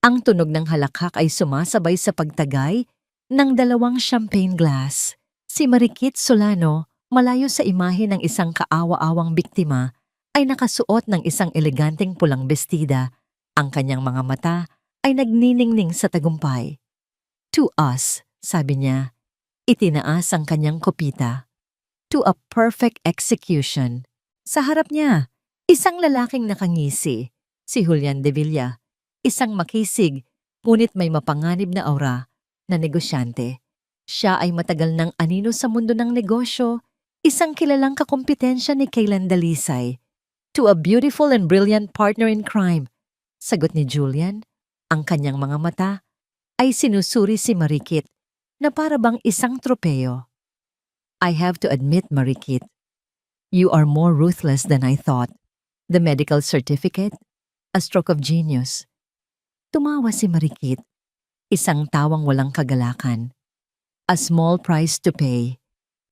ang tunog ng halakhak ay sumasabay sa pagtagay ng dalawang champagne glass. Si Marikit Solano, malayo sa imahe ng isang kaawa-awang biktima, ay nakasuot ng isang eleganteng pulang bestida. Ang kanyang mga mata ay nagniningning sa tagumpay. To us, sabi niya, itinaas ang kanyang kopita. To a perfect execution. Sa harap niya, isang lalaking nakangisi, si Julian de Villa, isang makisig, ngunit may mapanganib na aura na negosyante. Siya ay matagal ng anino sa mundo ng negosyo, isang kilalang kakumpetensya ni Kaylan Dalisay. To a beautiful and brilliant partner in crime. Sagot ni Julian, ang kanyang mga mata ay sinusuri si Marikit na para bang isang tropeyo. I have to admit, Marikit, you are more ruthless than I thought. The medical certificate, a stroke of genius. Tumawa si Marikit, isang tawang walang kagalakan. A small price to pay,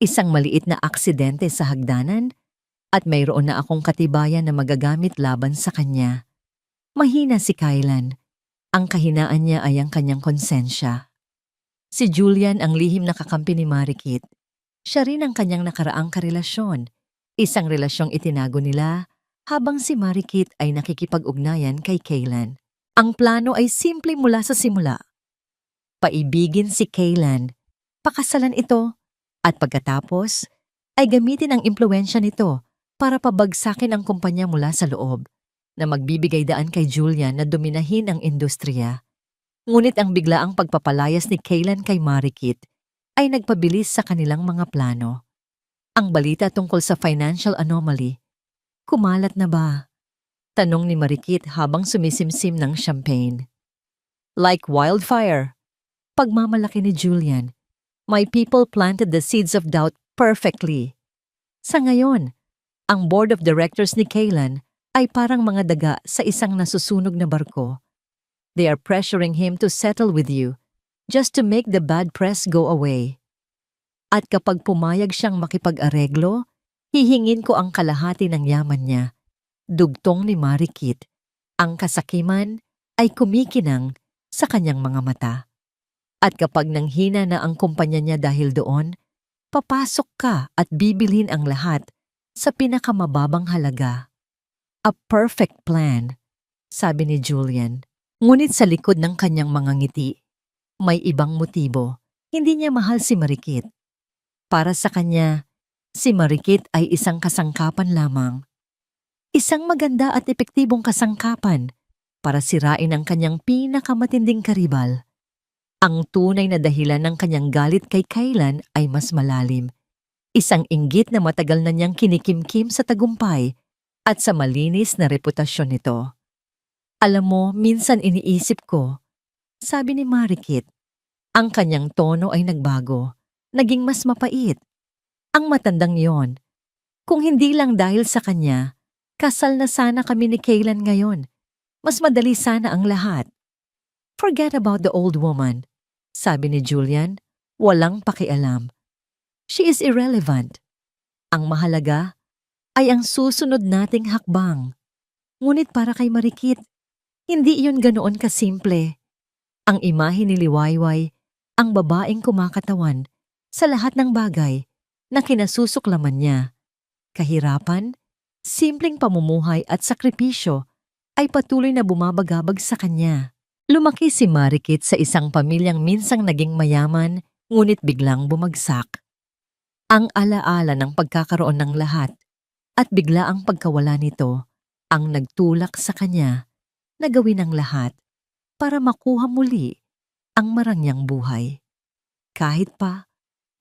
isang maliit na aksidente sa hagdanan, at mayroon na akong katibayan na magagamit laban sa kanya. Mahina si Kaylan. Ang kahinaan niya ay ang kanyang konsensya. Si Julian ang lihim na kakampi ni Marikit. Siya rin ang kanyang nakaraang karelasyon. Isang relasyong itinago nila habang si Marikit ay nakikipag-ugnayan kay Kaylan. Ang plano ay simple mula sa simula. Paibigin si Kaylan, pakasalan ito, at pagkatapos ay gamitin ang impluwensya nito para pabagsakin ang kumpanya mula sa loob, na magbibigay daan kay Julian na dominahin ang industriya. Ngunit ang biglaang pagpapalayas ni Kaylan kay Marikit ay nagpabilis sa kanilang mga plano. Ang balita tungkol sa financial anomaly, kumalat na ba? Tanong ni Marikit habang sumisimsim ng champagne. Like wildfire, pagmamalaki ni Julian, my people planted the seeds of doubt perfectly. Sa ngayon, ang board of directors ni Kaylan ay parang mga daga sa isang nasusunog na barko. They are pressuring him to settle with you just to make the bad press go away. At kapag pumayag siyang makipag-areglo, hihingin ko ang kalahati ng yaman niya. Dugtong ni Marikit. Ang kasakiman ay kumikinang sa kanyang mga mata. At kapag nanghina na ang kumpanya niya dahil doon, papasok ka at bibilhin ang lahat sa pinakamababang halaga. A perfect plan, sabi ni Julian. Ngunit sa likod ng kanyang mga ngiti, may ibang motibo. Hindi niya mahal si Marikit. Para sa kanya, si Marikit ay isang kasangkapan lamang. Isang maganda at epektibong kasangkapan para sirain ang kanyang pinakamatinding karibal. Ang tunay na dahilan ng kanyang galit kay Kaylan ay mas malalim. Isang inggit na matagal na niyang kinikimkim sa tagumpay at sa malinis na reputasyon nito. Alam mo, minsan iniisip ko, sabi ni Marikit, ang kanyang tono ay nagbago, naging mas mapait. Ang matandang yon. Kung hindi lang dahil sa kanya, kasal na sana kami ni Kaylan ngayon. Mas madali sana ang lahat. Forget about the old woman, sabi ni Julian, walang pakialam. She is irrelevant. Ang mahalaga ay ang susunod nating hakbang. Ngunit para kay Marikit, hindi iyon ganoon kasimple. Ang imahe ni Liwayway, ang babaeng kumakatawan sa lahat ng bagay na kinasusuklaman niya. Kahirapan, simpleng pamumuhay at sakripisyo ay patuloy na bumabagabag sa kanya. Lumaki si Marikit sa isang pamilyang minsang naging mayaman, ngunit biglang bumagsak. Ang alaala ng pagkakaroon ng lahat at bigla ang pagkawala nito ang nagtulak sa kanya na gawin ang lahat para makuha muli ang marangyang buhay. Kahit pa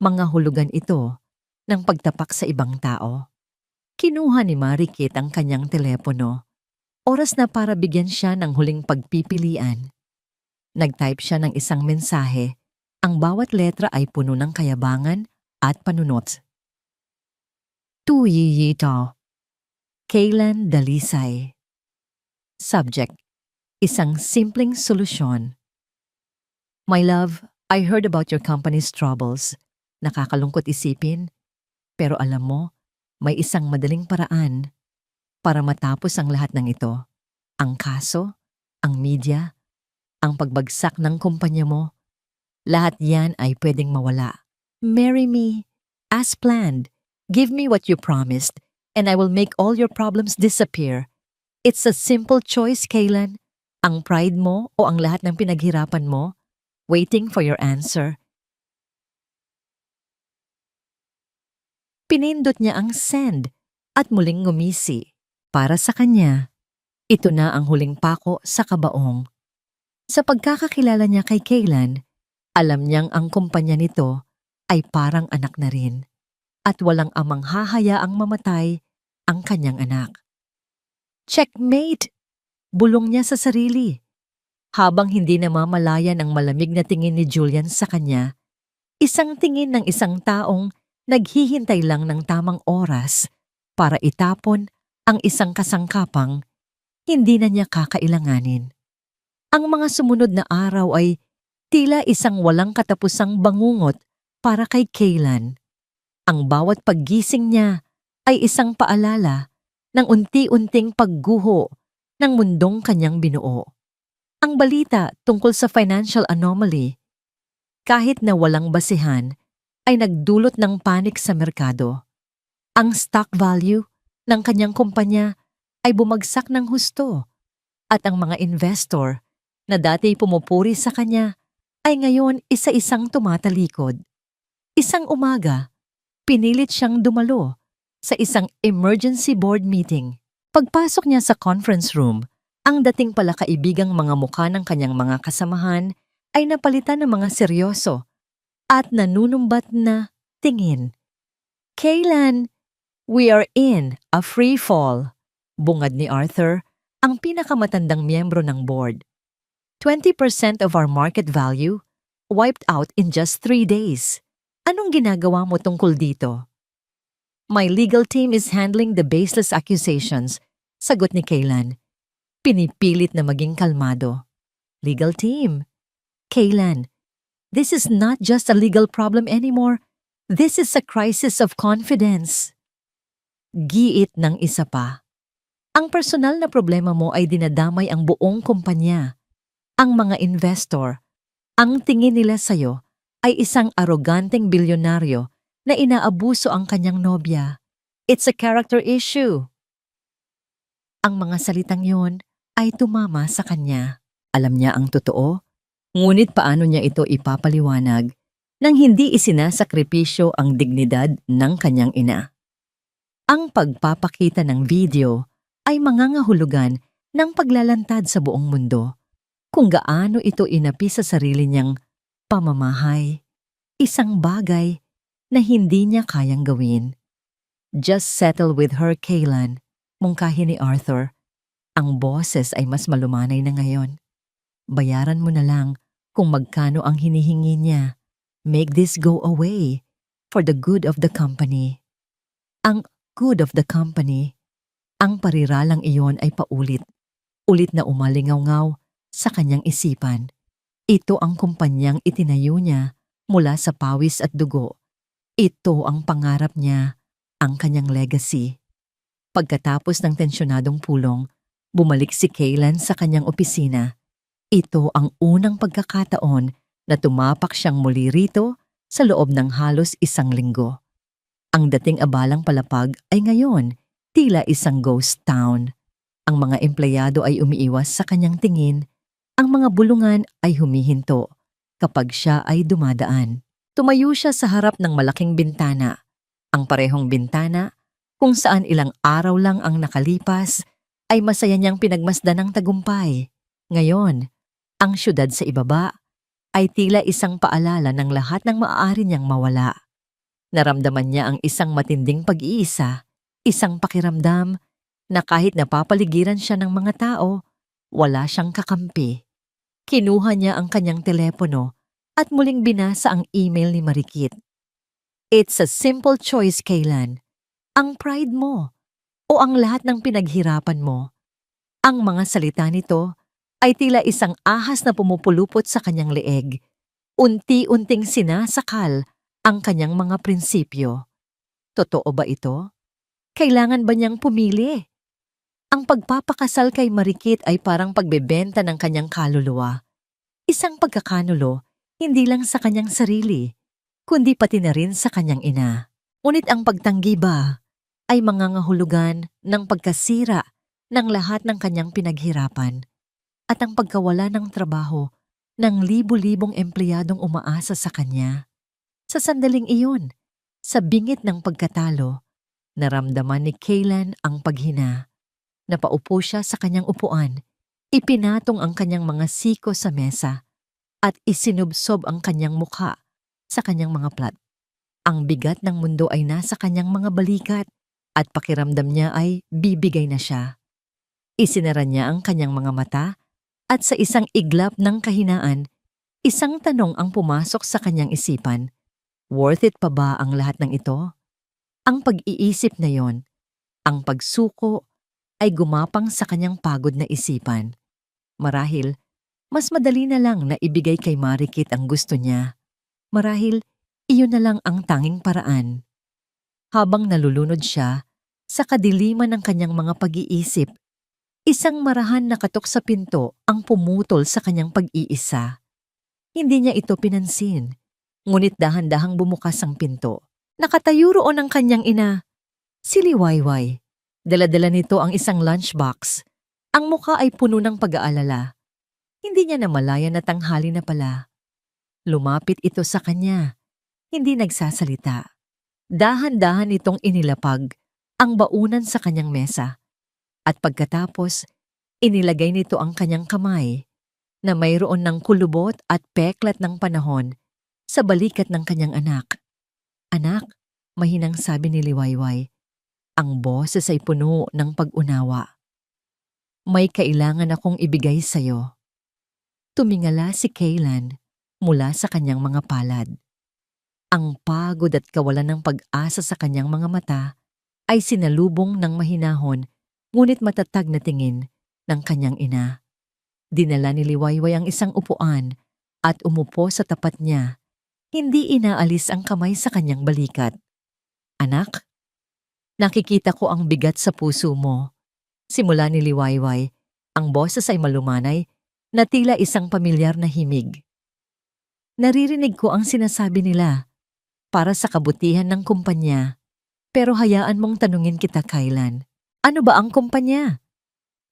mga hulugan ito ng pagtapak sa ibang tao. Kinuha ni Marikit ang kanyang telepono. Oras na para bigyan siya ng huling pagpipilian. Nag-type siya ng isang mensahe. Ang bawat letra ay puno ng kayabangan at panunot. Tu Yiyito. Kaylan Dalisay. Subject. Isang simpleng solusyon. My love, I heard about your company's troubles. Nakakalungkot isipin. Pero alam mo, may isang madaling paraan para matapos ang lahat ng ito. Ang kaso, ang media, ang pagbagsak ng kumpanya mo, lahat yan ay pwedeng mawala. Marry me, as planned. Give me what you promised, and I will make all your problems disappear. It's a simple choice, Kaylan. Ang pride mo o ang lahat ng pinaghirapan mo, waiting for your answer. Pinindot niya ang send at muling ngumisi. Para sa kanya, ito na ang huling pako sa kabaong. Sa pagkakakilala niya kay Kaylan, alam niyang ang kumpanya nito ay parang anak na rin at walang amang hahayaang mamatay ang kanyang anak. Checkmate! Bulong niya sa sarili. Habang hindi namamalayan ang malamig na tingin ni Julian sa kanya, isang tingin ng isang taong naghihintay lang ng tamang oras para itapon ang isang kasangkapang hindi na niya kakailanganin. Ang mga sumunod na araw ay tila isang walang katapusang bangungot para kay Kaylan. Ang bawat paggising niya ay isang paalala ng unti-unting pagguho ng mundong kanyang binuo. Ang balita tungkol sa financial anomaly, kahit na walang basihan, ay nagdulot ng panik sa merkado. Ang stock value ng kanyang kumpanya ay bumagsak ng husto at ang mga investor na dati pumupuri sa kanya ay ngayon isa-isang tumatalikod. Isang umaga, pinilit siyang dumalo sa isang emergency board meeting. Pagpasok niya sa conference room, ang dating pala kaibigang mga mukha ng kanyang mga kasamahan ay napalitan ng mga seryoso at nanunumbat na tingin. Kaylan, we are in a free fall, bungad ni Arthur, ang pinakamatandang miyembro ng board. 20% of our market value wiped out in just 3 days. Anong ginagawa mo tungkol dito? My legal team is handling the baseless accusations, sagot ni Kaylan. Pinipilit na maging kalmado. Legal team? Kaylan, this is not just a legal problem anymore. This is a crisis of confidence. Giit ng isa pa. Ang personal na problema mo ay dinadamay ang buong kumpanya. Ang mga investor, ang tingin nila sa'yo ay isang aroganteng bilyonaryo na inaabuso ang kanyang nobya. It's a character issue. Ang mga salitang yon ay tumama sa kanya. Alam niya ang totoo, ngunit paano niya ito ipapaliwanag nang hindi isinasakripisyo ang dignidad ng kanyang ina. Ang pagpapakita ng video ay mangangahulugan ng paglalantad sa buong mundo kung gaano ito inapi sa sarili niyang pamamahay, isang bagay na hindi niya kayang gawin. Just settle with her, Kaylan, mungkahi ni Arthur. Ang boses ay mas malumanay na ngayon. Bayaran mo na lang kung magkano ang hinihingi niya. Make this go away for the good of the company. Ang good of the company, ang pariralang iyon ay paulit. Ulit na umalingaw-ngaw sa kanyang isipan. Ito ang kumpanyang itinayo niya mula sa pawis at dugo. Ito ang pangarap niya, ang kanyang legacy. Pagkatapos ng tensyonadong pulong, bumalik si Kaylan sa kanyang opisina. Ito ang unang pagkakataon na tumapak siyang muli rito sa loob ng halos 1 linggo. Ang dating abalang palapag ay ngayon tila isang ghost town. Ang mga empleyado ay umiiwas sa kanyang tingin, ang mga bulungan ay humihinto kapag siya ay dumadaan. Tumayo siya sa harap ng malaking bintana, ang parehong bintana kung saan ilang araw lang ang nakalipas ay masaya niyang pinagmasdan ng tagumpay. Ngayon, ang syudad sa ibaba ay tila isang paalala ng lahat ng maaari niyang mawala. Naramdaman niya ang isang matinding pag-iisa, isang pakiramdam na kahit napapaligiran siya ng mga tao, wala siyang kakampi. Kinuha niya ang kanyang telepono at muling binasa ang email ni Marikit. It's a simple choice, Kaylan. Ang pride mo o ang lahat ng pinaghirapan mo. Ang mga salita nito ay tila isang ahas na pumupulupot sa kanyang leeg. Unti-unting sinasakal ang kanyang mga prinsipyo. Totoo ba ito? Kailangan ba niyang pumili? Ang pagpapakasal kay Marikit ay parang pagbebenta ng kanyang kaluluwa. Isang pagkakanulo, hindi lang sa kanyang sarili, kundi pati na rin sa kanyang ina. Ngunit ang pagtanggi ba ay mangangahulugan ng pagkasira ng lahat ng kanyang pinaghirapan at ang pagkawala ng trabaho ng libu-libong empleyadong umaasa sa kanya. Sa sandaling iyon, sa bingit ng pagkatalo, naramdaman ni Kaylan ang paghina. Napaupo siya sa kanyang upuan, ipinatong ang kanyang mga siko sa mesa at isinubsob ang kanyang mukha sa kanyang mga plat. Ang bigat ng mundo ay nasa kanyang mga balikat at pakiramdam niya ay bibigay na siya. Isinara niya ang kanyang mga mata at sa isang iglap ng kahinaan, isang tanong ang pumasok sa kanyang isipan. Worth it pa ba ang lahat ng ito? Ang pag-iisip na yon, ang pagsuko, ay gumapang sa kanyang pagod na isipan. Marahil, mas madali na lang na ibigay kay Marikit ang gusto niya. Marahil, iyon na lang ang tanging paraan. Habang nalulunod siya, sa kadiliman ng kanyang mga pag-iisip, isang marahan na katok sa pinto ang pumutol sa kanyang pag-iisa. Hindi niya ito pinansin, ngunit dahan-dahang bumukas ang pinto. Nakatayo roon ang kanyang ina, si Liwayway. Dala-dala nito ang isang lunchbox. Ang mukha ay puno ng pag-aalala. Hindi niya namalaya na tanghali na pala. Lumapit ito sa kanya. Hindi nagsasalita. Dahan-dahan itong inilapag ang baunan sa kanyang mesa. At pagkatapos, inilagay nito ang kanyang kamay na mayroon ng kulubot at peklat ng panahon sa balikat ng kanyang anak. Anak, mahinang sabi ni Liwayway. Ang boses ay puno ng pag-unawa. May kailangan akong ibigay sa'yo. Tumingala si Kaylan mula sa kanyang mga palad. Ang pagod at kawalan ng pag-asa sa kanyang mga mata ay sinalubong ng mahinahon ngunit matatag na tingin ng kanyang ina. Dinala ni Liwayway ang isang upuan at umupo sa tapat niya. Hindi inaalis ang kamay sa kanyang balikat. Anak, nakikita ko ang bigat sa puso mo. Simula ni Liwayway, ang boses ay malumanay na tila isang pamilyar na himig. Naririnig ko ang sinasabi nila para sa kabutihan ng kumpanya. Pero hayaan mong tanungin kita, Kaylan. Ano ba ang kumpanya?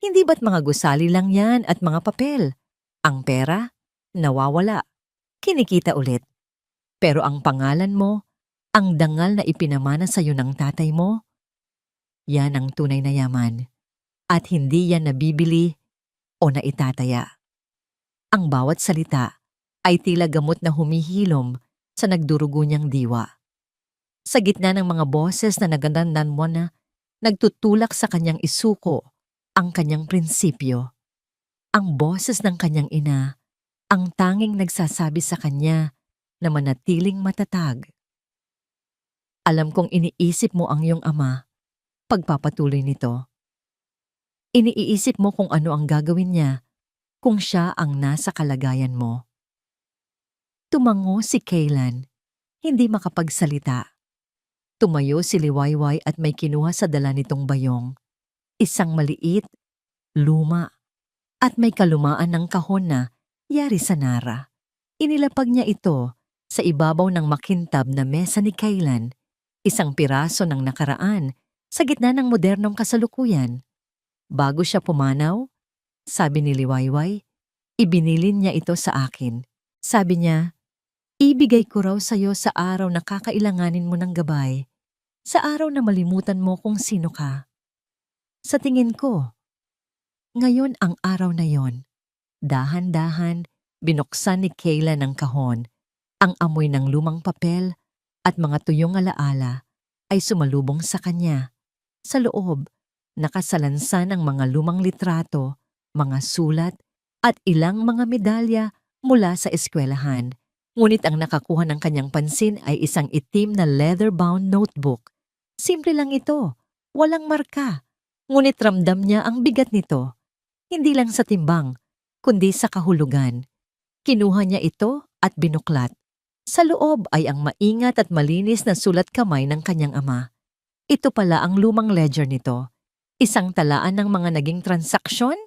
Hindi ba't mga gusali lang yan at mga papel? Ang pera, nawawala. Kinikita ulit. Pero ang pangalan mo, ang dangal na ipinamana sa iyo ng tatay mo, yan ang tunay na yaman. At hindi yan nabibili o naitataya. Ang bawat salita ay tila gamot na humihilom sa nagdurugo niyang diwa. Sa gitna ng mga boses na nagandandan mo na nagtutulak sa kanyang isuko ang kanyang prinsipyo. Ang boses ng kanyang ina ang tanging nagsasabi sa kanya na manatiling matatag. Alam kong iniisip mo ang iyong ama. Pagpapatuloy nito. Iniisip mo kung ano ang gagawin niya kung siya ang nasa kalagayan mo. Tumango si Kaylan, hindi makapagsalita. Tumayo si Liwayway at may kinuha sa dala nitong bayong. Isang maliit, luma, at may kalumaan ng kahon na yari sa nara. Inilapag niya ito sa ibabaw ng makintab na mesa ni Kaylan, isang piraso ng nakaraan sa gitna ng modernong kasalukuyan. Bago siya pumanaw, sabi ni Liwayway, ibinilin niya ito sa akin. Sabi niya, ibigay ko raw sa iyo sa araw na kakailanganin mo ng gabay, sa araw na malimutan mo kung sino ka. Sa tingin ko, ngayon ang araw na yon. Dahan-dahan, binuksan ni Kayla ng kahon. Ang amoy ng lumang papel at mga tuyong alaala ay sumalubong sa kanya. Sa loob, nakasalansan ang mga lumang litrato, mga sulat, at ilang mga medalya mula sa eskwelahan. Ngunit ang nakakuha ng kanyang pansin ay isang itim na leather-bound notebook. Simple lang ito, walang marka. Ngunit ramdam niya ang bigat nito. Hindi lang sa timbang, kundi sa kahulugan. Kinuha niya ito at binuklat. Sa loob ay ang maingat at malinis na sulat kamay ng kanyang ama. Ito pala ang lumang ledger nito. Isang talaan ng mga naging transaksyon,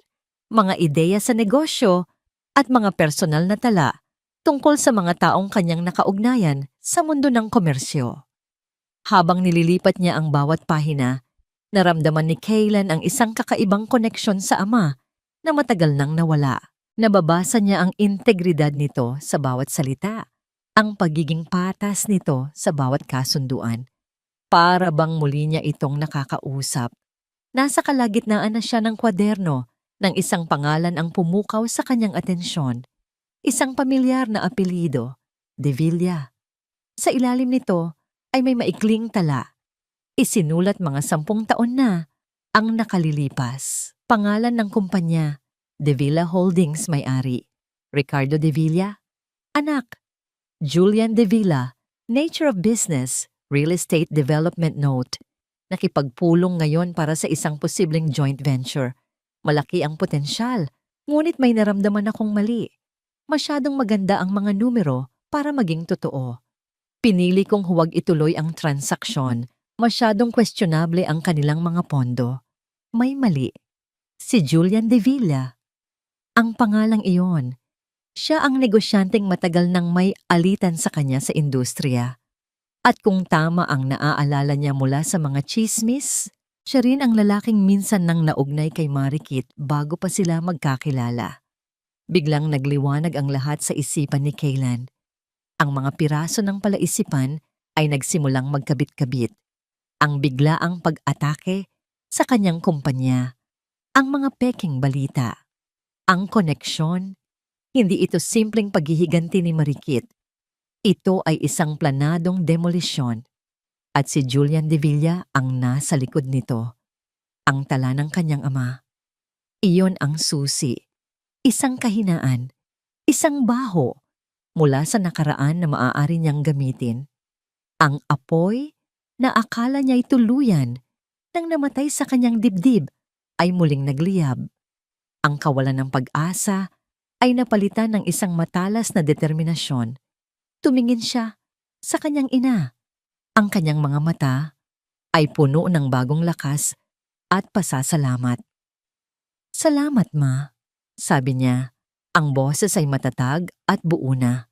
mga ideya sa negosyo, at mga personal na tala tungkol sa mga taong kanyang nakaugnayan sa mundo ng komersyo. Habang nililipat niya ang bawat pahina, naramdaman ni Kaylan ang isang kakaibang koneksyon sa ama na matagal nang nawala. Nababasa niya ang integridad nito sa bawat salita, ang pagiging patas nito sa bawat kasunduan. Para bang muli niya itong nakakausap. Nasa kalagitnaan na siya ng kwaderno ng isang pangalan ang pumukaw sa kanyang atensyon. Isang pamilyar na apelyido, De Villa. Sa ilalim nito ay may maikling tala. Isinulat mga 10 taon na ang nakalilipas. Pangalan ng kumpanya, De Villa Holdings may-ari, Ricardo De Villa. Anak, Julian De Villa, Nature of Business, Real Estate Development Note. Nakipagpulong ngayon para sa isang posibleng joint venture. Malaki ang potensyal, ngunit may naramdaman akong mali. Masyadong maganda ang mga numero para maging totoo. Pinili kong huwag ituloy ang transaksyon. Masyadong questionable ang kanilang mga pondo. May mali. Si Julian De Villa. Ang pangalang iyon. Siya ang negosyanteng matagal nang may alitan sa kanya sa industriya. At kung tama ang naaalala niya mula sa mga chismis, siya rin ang lalaking minsan nang naugnay kay Marikit bago pa sila magkakilala. Biglang nagliwanag ang lahat sa isipan ni Kaylan. Ang mga piraso ng palaisipan ay nagsimulang magkabit-kabit. Ang biglaang pag-atake sa kanyang kumpanya. Ang mga peking balita. Ang koneksyon. Hindi ito simpleng paghihiganti ni Marikit. Ito ay isang planadong demolisyon. At si Julian De Villa ang nasa likod nito. Ang tala ng kanyang ama. Iyon ang susi. Isang kahinaan. Isang baho. Mula sa nakaraan na maaari niyang gamitin. Ang apoy na akala niya'y tuluyan nang namatay sa kanyang dibdib ay muling nagliyab. Ang kawalan ng pag-asa ay napalitan ng isang matalas na determinasyon. Tumingin siya sa kanyang ina. Ang kanyang mga mata ay puno ng bagong lakas at pasasalamat. "Salamat, Ma," sabi niya. Ang boses ay matatag at buo na.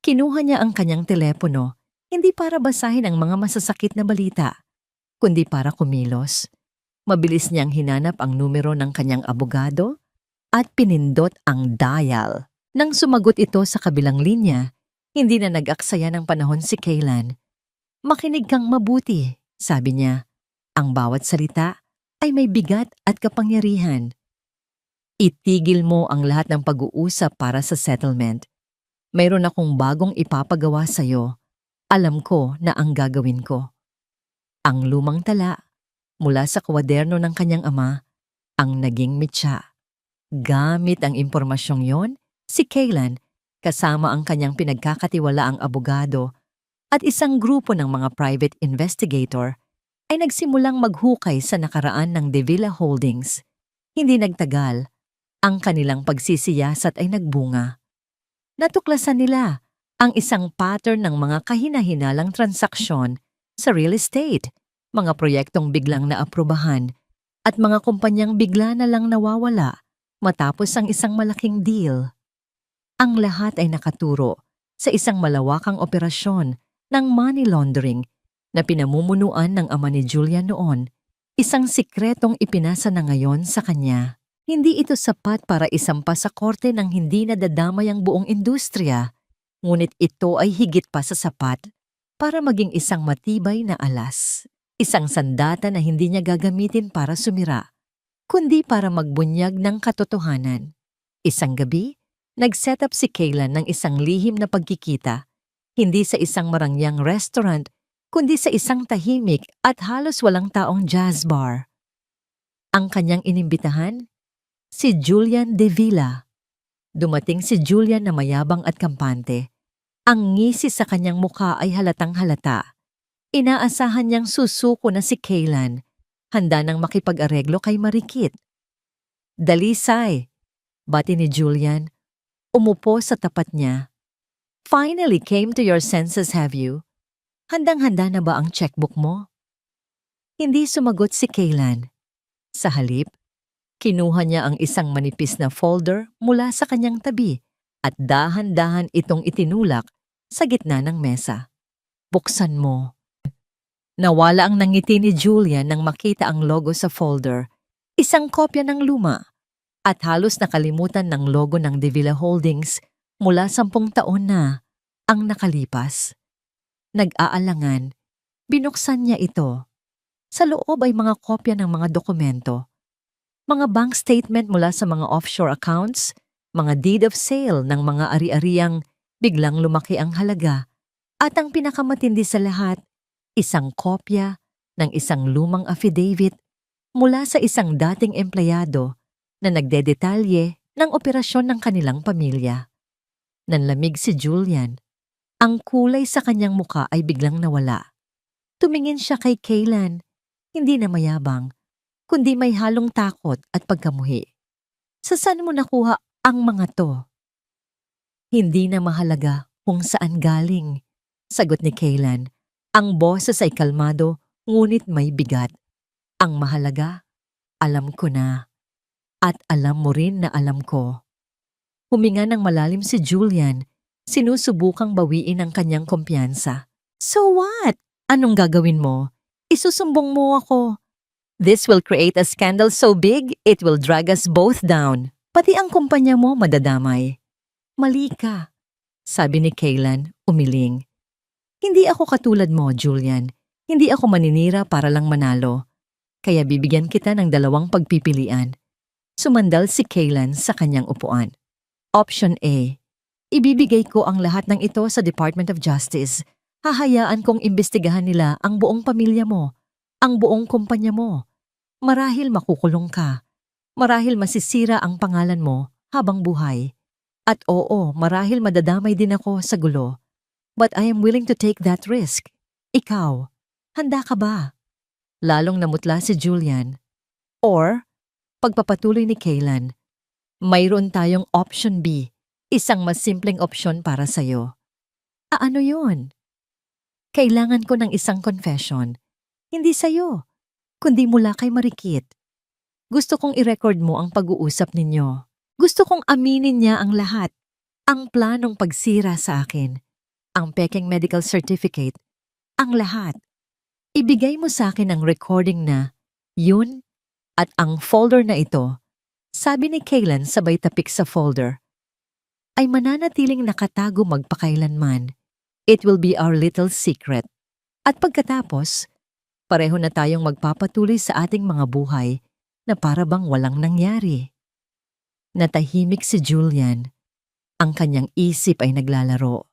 Kinuha niya ang kanyang telepono, hindi para basahin ang mga masasakit na balita, kundi para kumilos. Mabilis niyang hinanap ang numero ng kanyang abogado at pinindot ang dial. Nang sumagot ito sa kabilang linya, hindi na nag-aksaya ng panahon si Kaylan. "Makinig kang mabuti," sabi niya. Ang bawat salita ay may bigat at kapangyarihan. "Itigil mo ang lahat ng pag-uusap para sa settlement. Mayroon akong bagong ipapagawa sa'yo. Alam ko na ang gagawin ko." Ang lumang tala mula sa kwaderno ng kanyang ama ang naging mitya. Gamit ang impormasyong yon, si Kaylan, kasama ang kanyang pinagkakatiwalaang abogado at isang grupo ng mga private investigator, ay nagsimulang maghukay sa nakaraan ng De Villa Holdings. Hindi nagtagal, ang kanilang pagsisiyasat ay nagbunga. Natuklasan nila ang isang pattern ng mga kahina-hinalang transaksyon sa real estate, mga proyektong biglang naaprubahan, at mga kumpanyang bigla na lang nawawala matapos ang isang malaking deal. Ang lahat ay nakaturo sa isang malawakang operasyon ng money laundering na pinamumunuan ng ama ni Julian noon, isang sikretong ipinasa na ngayon sa kanya. Hindi ito sapat para isampa sa korte ng hindi nadadamay ang buong industriya, ngunit ito ay higit pa sa sapat para maging isang matibay na alas. Isang sandata na hindi niya gagamitin para sumira, kundi para magbunyag ng katotohanan. Isang gabi, nag-set up si Kaylan ng isang lihim na pagkikita, hindi sa isang marangyang restaurant, kundi sa isang tahimik at halos walang taong jazz bar. Ang kanyang inimbitahan? Si Julian De Villa. Dumating si Julian na mayabang at kampante. Ang ngisi sa kanyang mukha ay halatang halata. Inaasahan niyang susuko na si Kaylan, handa nang makipag-areglo kay Marikit. "Dalisay," bati ni Julian. Umupo sa tapat niya. "Finally came to your senses, have you? Handang-handa na ba ang checkbook mo?" Hindi sumagot si Kaylan. Sa halip, kinuha niya ang isang manipis na folder mula sa kanyang tabi at dahan-dahan itong itinulak sa gitna ng mesa. Buksan mo. Nawala ang nangiti ni Julian nang makita ang logo sa folder, isang kopya ng luma, at halos nakalimutan ng logo ng De Villa Holdings mula 10 taon na ang nakalipas. Nag-aalangan, binuksan niya ito. Sa loob ay mga kopya ng mga dokumento, mga bank statement mula sa mga offshore accounts, mga deed of sale ng mga ari-ariang biglang lumaki ang halaga, at ang pinakamatindi sa lahat, isang kopya ng isang lumang affidavit mula sa isang dating empleyado na nagdedetalye ng operasyon ng kanilang pamilya. Nanlamig si Julian. Ang kulay sa kanyang muka ay biglang nawala. Tumingin siya kay Kaylan, hindi na mayabang, kundi may halong takot at pagkamuhi. Sa saan mo nakuha ang mga to? Hindi na mahalaga kung saan galing, sagot ni Kaylan. Ang boses ay kalmado, ngunit may bigat. Ang mahalaga, alam ko na. At alam mo rin na alam ko. Huminga ng malalim si Julian, sinusubukang bawiin ang kanyang kumpiyansa. So what? Anong gagawin mo? Isusumbong mo ako. This will create a scandal so big, it will drag us both down. Pati ang kumpanya mo madadamay. Mali ka, sabi ni Kaylan, umiling. Hindi ako katulad mo, Julian. Hindi ako maninira para lang manalo. Kaya bibigyan kita ng 2 pagpipilian. Sumandal si Kaylan sa kanyang upuan. Option A. Ibibigay ko ang lahat ng ito sa Department of Justice. Hahayaan kong imbestigahan nila ang buong pamilya mo, ang buong kumpanya mo. Marahil makukulong ka. Marahil masisira ang pangalan mo habang buhay. At oo, marahil madadamay din ako sa gulo. But I am willing to take that risk. Ikaw, handa ka ba? Lalong namutla si Julian. Or, pagpapatuloy ni Kaylan, mayroon tayong option B, isang mas simpleng opsyon para sa'yo. Ano yun? Kailangan ko ng isang confession. Hindi sa'yo, kundi mula kay Marikit. Gusto kong i-record mo ang pag-uusap ninyo. Gusto kong aminin niya ang lahat. Ang planong pagsira sa akin. Ang peking medical certificate. Ang lahat. Ibigay mo sa akin ang recording na yun at ang folder na ito, sabi ni Kaylan sabay tapik sa folder, ay mananatiling nakatago magpakailanman. It will be our little secret. At pagkatapos, pareho na tayong magpapatuloy sa ating mga buhay na para bang walang nangyari. Natahimik si Julian. Ang kanyang isip ay naglalaro.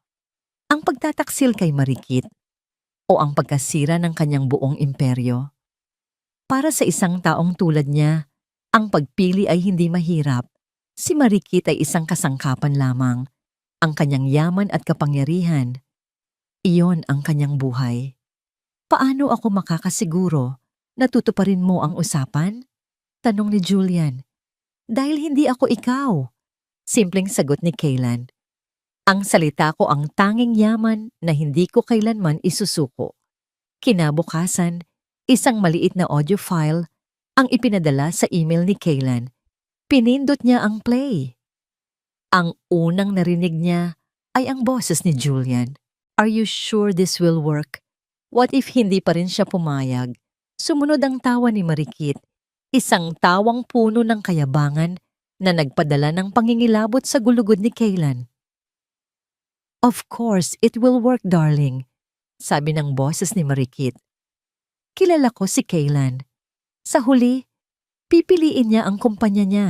Ang pagtataksil kay Marikit o ang pagkasira ng kanyang buong imperyo. Para sa isang taong tulad niya, ang pagpili ay hindi mahirap. Si Marikit ay isang kasangkapan lamang. Ang kanyang yaman at kapangyarihan. Iyon ang kanyang buhay. Paano ako makakasiguro na tutuparin mo ang usapan? Tanong ni Julian. Dahil hindi ako ikaw. Simpleng sagot ni Kaylan. Ang salita ko ang tanging yaman na hindi ko kailanman isusuko. Kinabukasan, isang maliit na audio file ang ipinadala sa email ni Kaylan. Pinindot niya ang play. Ang unang narinig niya ay ang boses ni Julian. Are you sure this will work? What if hindi pa rin siya pumayag? Sumunod ang tawa ni Marikit, isang tawang puno ng kayabangan na nagpadala ng pangingilabot sa gulugod ni Kaylan. Of course, it will work, darling, sabi ng boses ni Marikit. Kilala ko si Kaylan. Sa huli, pipiliin niya ang kumpanya niya.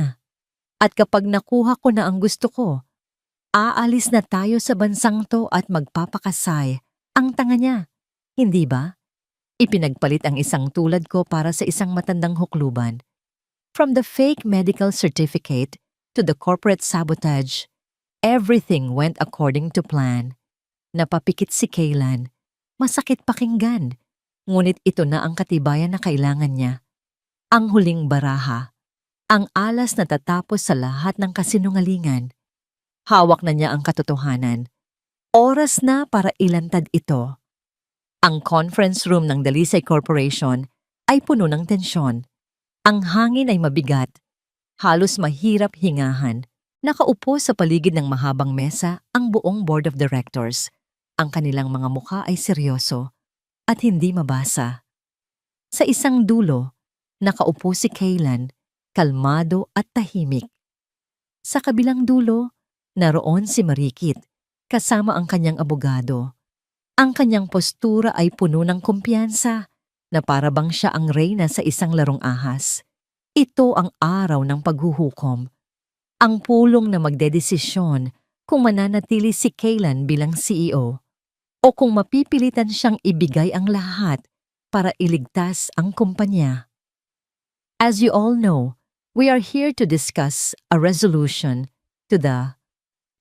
At kapag nakuha ko na ang gusto ko, aalis na tayo sa bansang to at magpapakasay. Ang tanga niya, hindi ba? Ipinagpalit ang isang tulad ko para sa isang matandang hukluban. From the fake medical certificate to the corporate sabotage, everything went according to plan. Napapikit si Kaylan. Masakit pakinggan. Ngunit ito na ang katibayan na kailangan niya. Ang huling baraha. Ang alas na tatapos sa lahat ng kasinungalingan. Hawak na niya ang katotohanan. Oras na para ilantad ito. Ang conference room ng Dalisay Corporation ay puno ng tensyon. Ang hangin ay mabigat, halos mahirap hingahan. Nakaupo sa paligid ng mahabang mesa ang buong board of directors. Ang kanilang mga mukha ay seryoso at hindi mabasa. Sa isang dulo, nakaupo si Kaylan, kalmado at tahimik. Sa kabilang dulo, naroon si Marikit, kasama ang kanyang abogado. Ang kanyang postura ay puno ng kumpiyansa na para bang siya ang reyna sa isang larong ahas. Ito ang araw ng paghuhukom. Ang pulong na magdedesisyon kung mananatili si Kaylan bilang CEO o kung mapipilitan siyang ibigay ang lahat para iligtas ang kumpanya. As you all know, we are here to discuss a resolution to the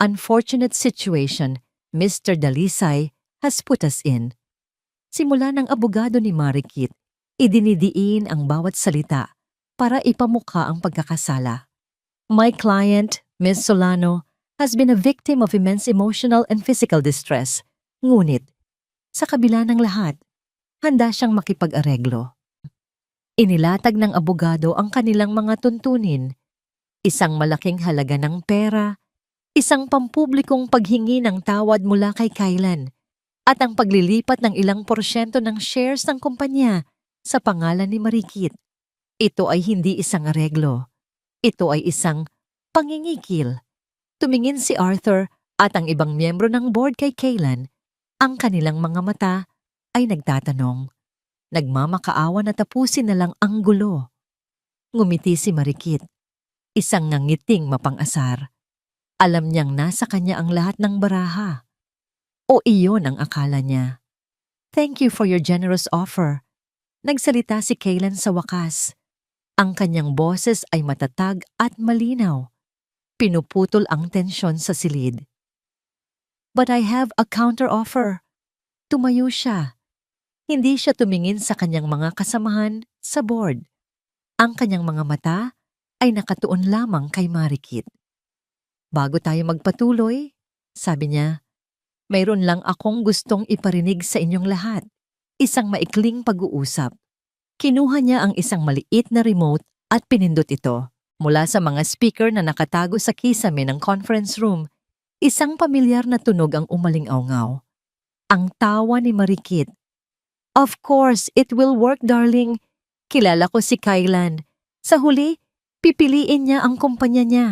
unfortunate situation Mr. Dalisay has put us in. Simula ng abogado ni Marikit, idinidiin ang bawat salita para ipamukha ang pagkakasala. My client, Ms. Solano, has been a victim of immense emotional and physical distress. Ngunit, sa kabila ng lahat, handa siyang makipag-areglo. Inilatag ng abogado ang kanilang mga tuntunin, isang malaking halaga ng pera, isang pampublikong paghingi ng tawad mula kay Kaylan, at ang paglilipat ng ilang porsyento ng shares ng kumpanya sa pangalan ni Marikit. Ito ay hindi isang areglo. Ito ay isang pangingikil. Tumingin si Arthur at ang ibang miyembro ng board kay Kaylan. Ang kanilang mga mata ay nagtatanong. Nagmamakaawa na tapusin na lang ang gulo. Ngumiti si Marikit, isang nangiting mapang-asar. Alam niyang nasa kanya ang lahat ng baraha. O iyon ang akala niya. Thank you for your generous offer. Nagsalita si Kaylan sa wakas. Ang kanyang boses ay matatag at malinaw. Pinuputol ang tensyon sa silid. But I have a counter-offer. Tumayo siya. Hindi siya tumingin sa kanyang mga kasamahan sa board. Ang kanyang mga mata ay nakatuon lamang kay Marikit. Bago tayo magpatuloy, sabi niya, mayroon lang akong gustong iparinig sa inyong lahat. Isang maikling pag-uusap. Kinuha niya ang isang maliit na remote at pinindot ito. Mula sa mga speaker na nakatago sa kisame ng conference room, isang pamilyar na tunog ang umaling-awngaw. Ang tawa ni Marikit. Of course, it will work, darling. Kilala ko si Kaylan. Sa huli, pipiliin niya ang kumpanya niya.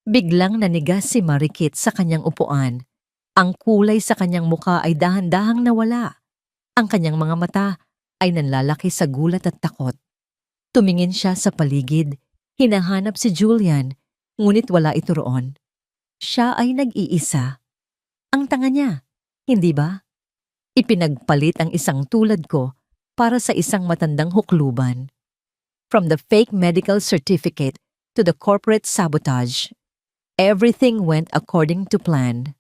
Biglang nanigas si Marikit sa kanyang upuan. Ang kulay sa kanyang muka ay dahan-dahang nawala. Ang kanyang mga mata ay nanlalaki sa gulat at takot. Tumingin siya sa paligid, hinahanap si Julian, ngunit wala ito roon. Siya ay nag-iisa. Ang tanga niya, hindi ba? Ipinagpalit ang isang tulad ko para sa isang matandang hukluban. From the fake medical certificate to the corporate sabotage, everything went according to plan.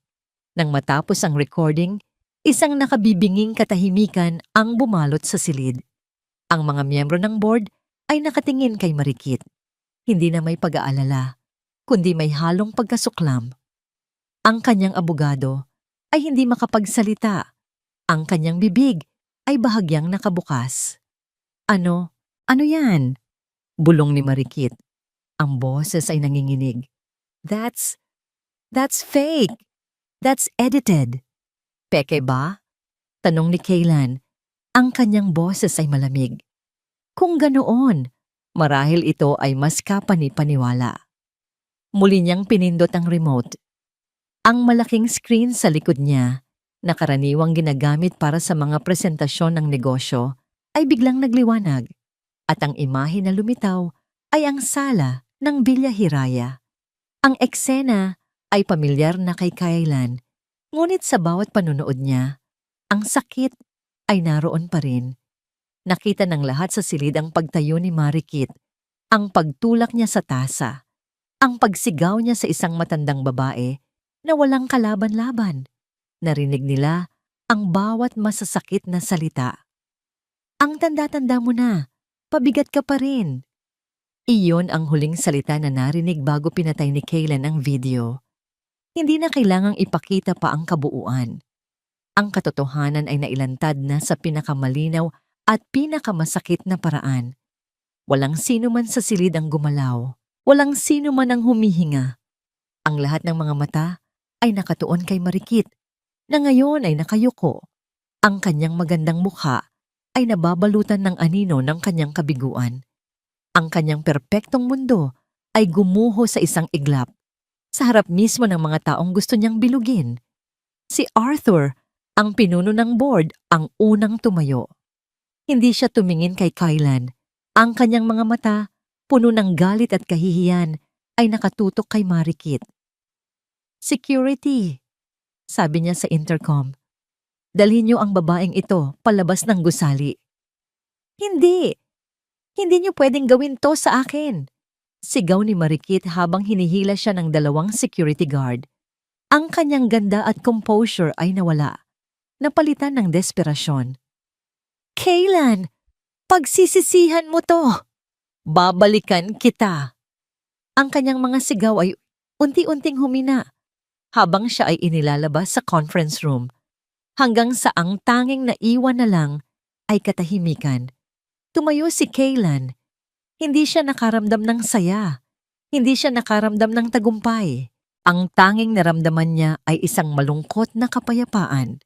Nang matapos ang recording, isang nakabibinging katahimikan ang bumalot sa silid. Ang mga miyembro ng board ay nakatingin kay Marikit. Hindi na may pag-aalala, kundi may halong pagkasuklam. Ang kanyang abogado ay hindi makapagsalita. Ang kanyang bibig ay bahagyang nakabukas. Ano yan? Bulong ni Marikit. Ang boses ay nanginginig. That's fake. That's edited. Peke ba? Tanong ni Kaylan. Ang kanyang boses ay malamig. Kung ganoon, marahil ito ay mas kapani-paniwala. Muli niyang pinindot ang remote. Ang malaking screen sa likod niya, na karaniwang ginagamit para sa mga presentasyon ng negosyo, ay biglang nagliwanag. At ang imahe na lumitaw ay ang sala ng Villa Hiraya. Ang eksena ay pamilyar na kay Kaylan, ngunit sa bawat panunood niya, ang sakit ay naroon pa rin. Nakita ng lahat sa silid ang pagtayo ni Marikit, ang pagtulak niya sa tasa, ang pagsigaw niya sa isang matandang babae na walang kalaban-laban. Narinig nila ang bawat masasakit na salita. Ang tanda-tanda mo na, pabigat ka pa rin. Iyon ang huling salita na narinig bago pinatay ni Kaylan ang video. Hindi na kailangang ipakita pa ang kabuuan. Ang katotohanan ay nailantad na sa pinakamalinaw at pinakamasakit na paraan. Walang sino man sa silid ang gumalaw. Walang sino man ang humihinga. Ang lahat ng mga mata ay nakatuon kay Marikit, na ngayon ay nakayuko. Ang kanyang magandang mukha ay nababalutan ng anino ng kanyang kabiguan. Ang kanyang perpektong mundo ay gumuho sa isang iglap, sa harap mismo ng mga taong gusto niyang bilugin. Si Arthur, ang pinuno ng board, ang unang tumayo. Hindi siya tumingin kay Kaylan. Ang kanyang mga mata, puno ng galit at kahihiyan, ay nakatutok kay Marikit. "Security," sabi niya sa intercom. "Dalhin niyo ang babaeng ito palabas ng gusali." "Hindi! Hindi niyo pwedeng gawin to sa akin!" Sigaw ni Marikit habang hinihila siya ng 2 security guard. Ang kanyang ganda at composure ay nawala, napalitan ng desperasyon. "Kaylan! Pagsisisihan mo to! Babalikan kita!" Ang kanyang mga sigaw ay unti-unting humina habang siya ay inilalabas sa conference room, hanggang sa ang tanging naiwan na lang ay katahimikan. Tumayo si Kaylan. Hindi siya nakaramdam ng saya. Hindi siya nakaramdam ng tagumpay. Ang tanging naramdaman niya ay isang malungkot na kapayapaan.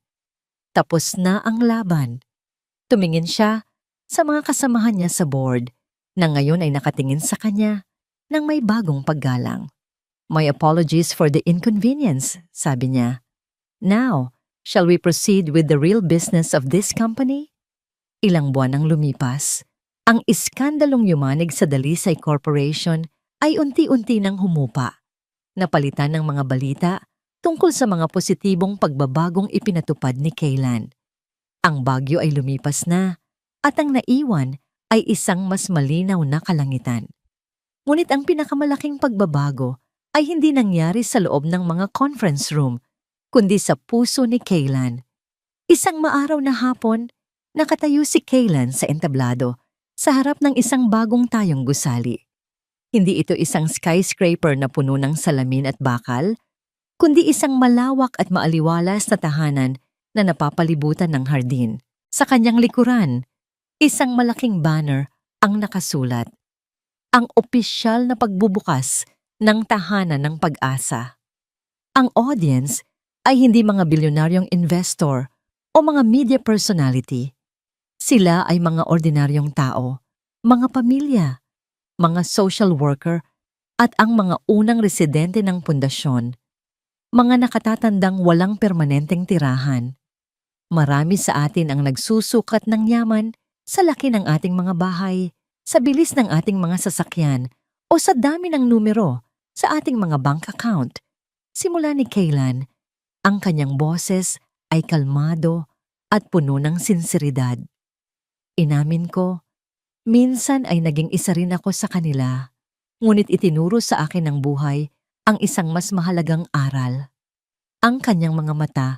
Tapos na ang laban. Tumingin siya sa mga kasamahan niya sa board, na ngayon ay nakatingin sa kanya ng may bagong paggalang. "My apologies for the inconvenience," sabi niya. "Now, shall we proceed with the real business of this company?" Ilang buwan ang lumipas. Ang iskandalong yumanig sa Dalisay Corporation ay unti-unti nang humupa. Napalitan ng mga balita tungkol sa mga positibong pagbabagong ipinatupad ni Kaylan. Ang bagyo ay lumipas na at ang naiwan ay isang mas malinaw na kalangitan. Ngunit ang pinakamalaking pagbabago ay hindi nangyari sa loob ng mga conference room, kundi sa puso ni Kaylan. Isang maaraw na hapon, nakatayo si Kaylan sa entablado sa harap ng isang bagong tayong gusali. Hindi ito isang skyscraper na puno ng salamin at bakal, kundi isang malawak at maaliwalas na tahanan na napapalibutan ng hardin. Sa kanyang likuran, isang malaking banner ang nakasulat, "Ang opisyal na pagbubukas ng tahanan ng pag-asa." Ang audience ay hindi mga bilyonaryong investor o mga media personality. Sila ay mga ordinaryong tao, mga pamilya, mga social worker at ang mga unang residente ng pundasyon, mga nakatatandang walang permanenteng tirahan. Marami sa atin ang nagsusukat ng yaman sa laki ng ating mga bahay, sa bilis ng ating mga sasakyan, o sa dami ng numero sa ating mga bank account. Simula ni Kaylan, ang kanyang boses ay kalmado at puno ng sinseridad. "Inamin ko, minsan ay naging isa rin ako sa kanila, ngunit itinuro sa akin ng buhay ang isang mas mahalagang aral." Ang kanyang mga mata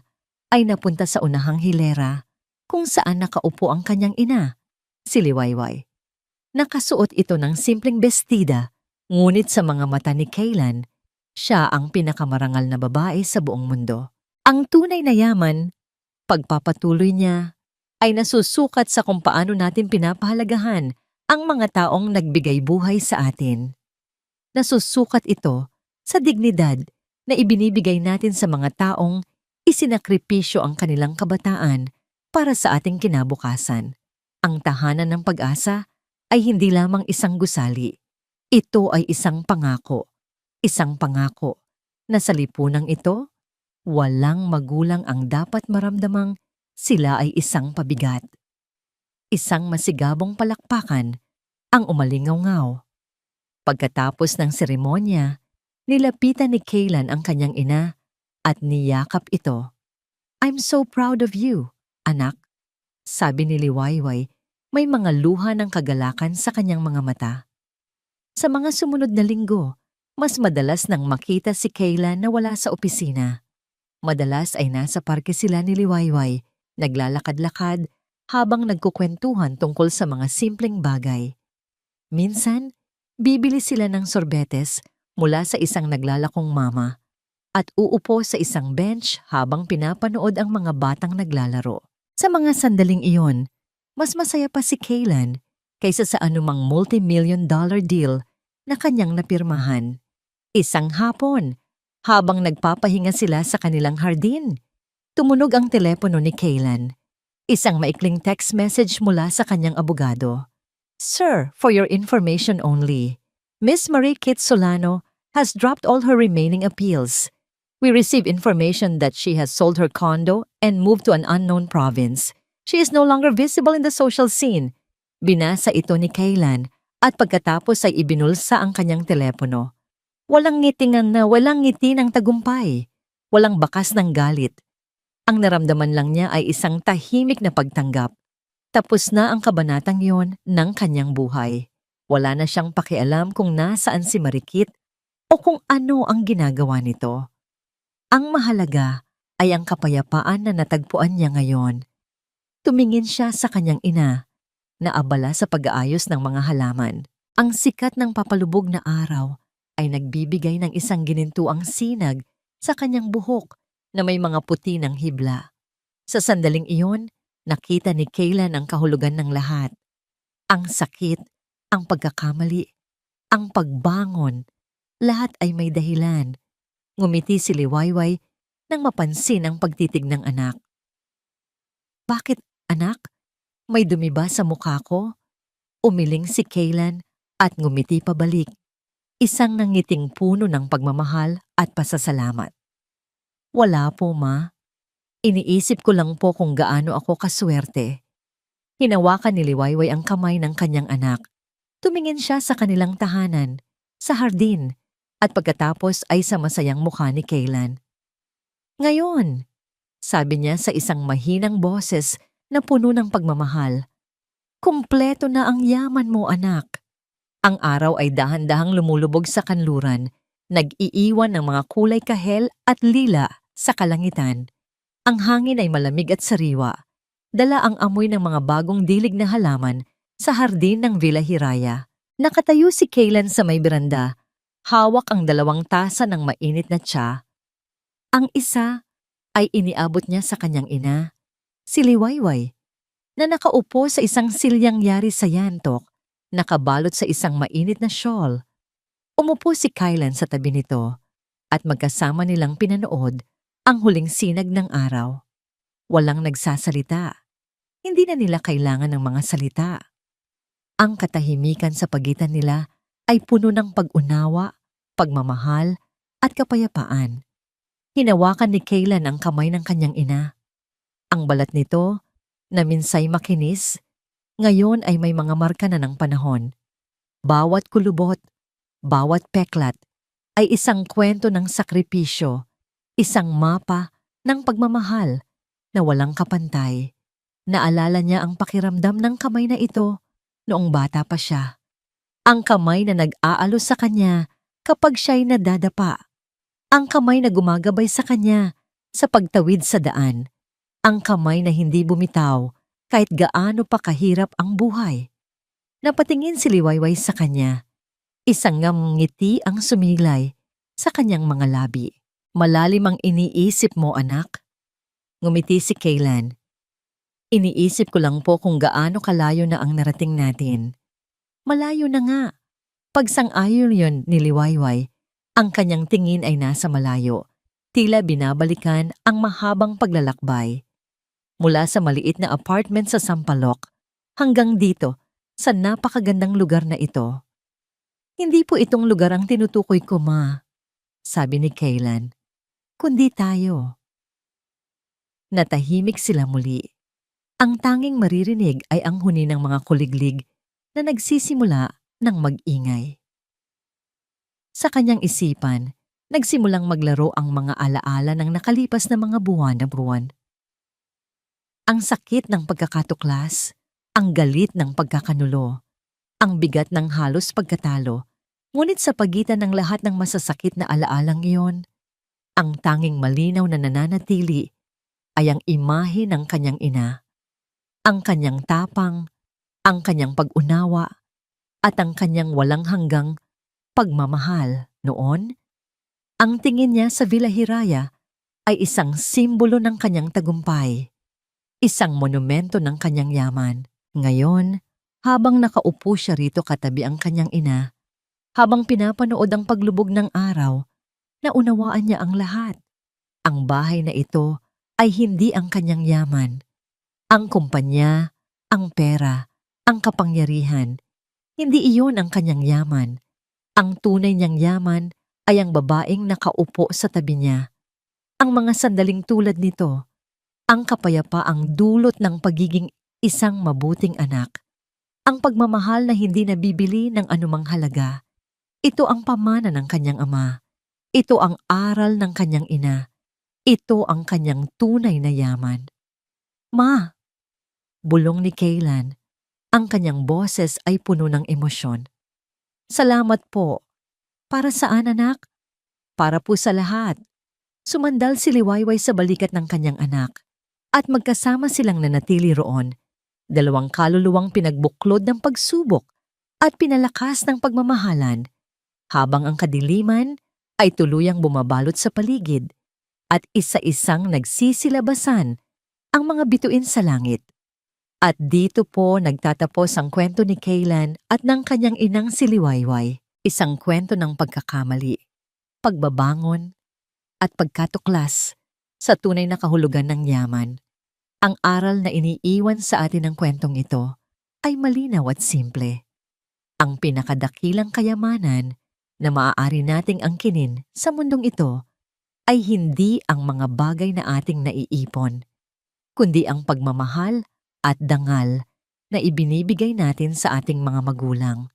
ay napunta sa unahang hilera kung saan nakaupo ang kanyang ina, si Liwayway. Nakasuot ito ng simpleng bestida, ngunit sa mga mata ni Kaylan, siya ang pinakamarangal na babae sa buong mundo. Ang tunay na yaman, pagpapatuloy niya, ay nasusukat sa kung paano natin pinapahalagahan ang mga taong nagbigay buhay sa atin. Nasusukat ito sa dignidad na ibinibigay natin sa mga taong isinakripisyo ang kanilang kabataan para sa ating kinabukasan. Ang tahanan ng pag-asa ay hindi lamang isang gusali. Ito ay isang pangako. Isang pangako na sa lipunang ito, walang magulang ang dapat maramdamang sila ay isang pabigat. Isang masigabong palakpakan ang umalingaw-ngaw. Pagkatapos ng seremonya, nilapitan ni Kaylan ang kanyang ina at niyakap ito. "I'm so proud of you, anak," sabi ni Liwayway, may mga luha ng kagalakan sa kanyang mga mata. Sa mga sumunod na linggo, mas madalas nang makita si Kaylan na wala sa opisina. Madalas ay nasa parke sila ni Liwayway, naglalakad-lakad habang nagkukwentuhan tungkol sa mga simpleng bagay. Minsan, bibili sila ng sorbetes mula sa isang naglalakong mama at uupo sa isang bench habang pinapanood ang mga batang naglalaro. Sa mga sandaling iyon, Mas masaya pa si Kaylan kaysa sa anumang multi-million-dollar deal na kanyang napirmahan. Isang hapon, habang nagpapahinga sila sa kanilang hardin, tumunog ang telepono ni Kaylan. Isang maikling text message mula sa kanyang abogado. Sir, for your information only, Miss Marie Kit Solano has dropped all her remaining appeals. We received information that she has sold her condo and moved to an unknown province. She is no longer visible in the social scene. Binasa ito ni Kaylan at pagkatapos ay ibinulsa ang kanyang telepono. Walang ngiti ng tagumpay. Walang bakas ng galit. Ang naramdaman lang niya ay isang tahimik na pagtanggap. Tapos na ang kabanatang yon ng kanyang buhay. Wala na siyang pakialam kung nasaan si Marikit o kung ano ang ginagawa nito. Ang mahalaga ay ang kapayapaan na natagpuan niya ngayon. Tumingin siya sa kanyang ina, na abala sa pag-aayos ng mga halaman. Ang sikat ng papalubog na araw ay nagbibigay ng isang ginintuang sinag sa kanyang buhok na may mga puti ng hibla. Sa sandaling iyon, nakita ni Kaylan ang kahulugan ng lahat. Ang sakit, ang pagkakamali, ang pagbangon, lahat ay may dahilan. Ngumiti si Liwayway nang mapansin ang pagtitig ng anak. Bakit, anak? May dumi ba sa mukha ko? Umiling si Kaylan at ngumiti pabalik. Isang nangiting puno ng pagmamahal at pasasalamat. Wala po, ma. Iniisip ko lang po kung gaano ako kaswerte. Hinawakan ni Liwayway ang kamay ng kanyang anak. Tumingin siya sa kanilang tahanan, sa hardin, at pagkatapos ay sa masayang mukha ni Kaylan. Ngayon, sabi niya sa isang mahinang boses na puno ng pagmamahal, kumpleto na ang yaman mo, anak. Ang araw ay dahan-dahang lumulubog sa kanluran, nag-iiwan ng mga kulay kahel at lila sa kalangitan. Ang hangin ay malamig at sariwa, dala ang amoy ng mga bagong dilig na halaman sa hardin ng Villa Hiraya. Nakatayo si Kaylan sa may beranda, hawak ang 2 tasa ng mainit na tsa. Ang isa ay iniabot niya sa kanyang ina, si Liwayway, na nakaupo sa isang silyang yari sa yantok, nakabalot sa isang mainit na shawl. Umupo si Kaylan sa tabi nito at magkasama nilang pinanood ang huling sinag ng araw. Walang nagsasalita. Hindi na nila kailangan ng mga salita. Ang katahimikan sa pagitan nila ay puno ng pag-unawa, pagmamahal, at kapayapaan. Hinawakan ni Kaylan ang kamay ng kanyang ina. Ang balat nito, na minsay makinis, ngayon ay may mga marka na ng panahon. Bawat kulubot, bawat peklat, ay isang kwento ng sakripisyo, isang mapa ng pagmamahal na walang kapantay. Naalala niya ang pakiramdam ng kamay na ito noong bata pa siya. Ang kamay na nag-aalos sa kanya kapag siya'y nadadapa. Ang kamay na gumagabay sa kanya sa pagtawid sa daan. Ang kamay na hindi bumitaw kahit gaano pa kahirap ang buhay. Napatingin si Liwayway sa kanya. Isang ngiti ang sumilay sa kanyang mga labi. Malalim ang iniisip mo, anak. Ngumiti si Kaylan. Iniisip ko lang po kung gaano kalayo na ang narating natin. Malayo na nga. Pagsang-ayon yun ni Liwayway, ang kanyang tingin ay nasa malayo. Tila binabalikan ang mahabang paglalakbay. Mula sa maliit na apartment sa Sampaloc hanggang dito sa napakagandang lugar na ito. Hindi po itong lugar ang tinutukoy ko, ma, sabi ni Kaylan, kundi tayo. Natahimik sila muli. Ang tanging maririnig ay ang huni ng mga kuliglig na nagsisimula ng mag-ingay. Sa kanyang isipan, nagsimulang maglaro ang mga alaala ng nakalipas na mga buwan na buwan. Ang sakit ng pagkakatuklas, ang galit ng pagkakanulo, ang bigat ng halos pagkatalo, ngunit sa pagitan ng lahat ng masasakit na alaalang iyon, ang tanging malinaw na nananatili ay ang imahe ng kanyang ina. Ang kanyang tapang, ang kanyang pag-unawa, at ang kanyang walang hanggang pagmamahal noon. Ang tingin niya sa Villa Hiraya ay isang simbolo ng kanyang tagumpay, isang monumento ng kanyang yaman. Ngayon, habang nakaupo siya rito katabi ang kanyang ina, habang pinapanood ang paglubog ng araw, naunawaan niya ang lahat. Ang bahay na ito ay hindi ang kanyang yaman. Ang kumpanya, ang pera, ang kapangyarihan, hindi iyon ang kanyang yaman. Ang tunay niyang yaman ay ang babaeng nakaupo sa tabi niya. Ang mga sandaling tulad nito, ang kapayapaang dulot ng pagiging isang mabuting anak. Ang pagmamahal na hindi nabibili ng anumang halaga. Ito ang pamana ng kanyang ama. Ito ang aral ng kanyang ina. Ito ang kanyang tunay na yaman. Ma! Bulong ni Kaylan. Ang kanyang boses ay puno ng emosyon. Salamat po. Para saan, anak? Para po sa lahat. Sumandal si Liwayway sa balikat ng kanyang anak at magkasama silang nanatili roon. Dalawang kaluluwang pinagbuklod ng pagsubok at pinalakas ng pagmamahalan habang ang kadiliman ay tuluyang bumabalot sa paligid at isa-isang nagsisilabasan ang mga bituin sa langit. At dito po nagtatapos ang kwento ni Kaylan at ng kanyang inang si Liwayway. Isang kwento ng pagkakamali, pagbabangon, at pagkatuklas sa tunay na kahulugan ng yaman. Ang aral na iniiwan sa atin ng kwentong ito ay malinaw at simple. Ang pinakadakilang kayamanan na maaari nating angkinin sa mundong ito ay hindi ang mga bagay na ating naiipon, kundi ang pagmamahal at dangal na ibinibigay natin sa ating mga magulang.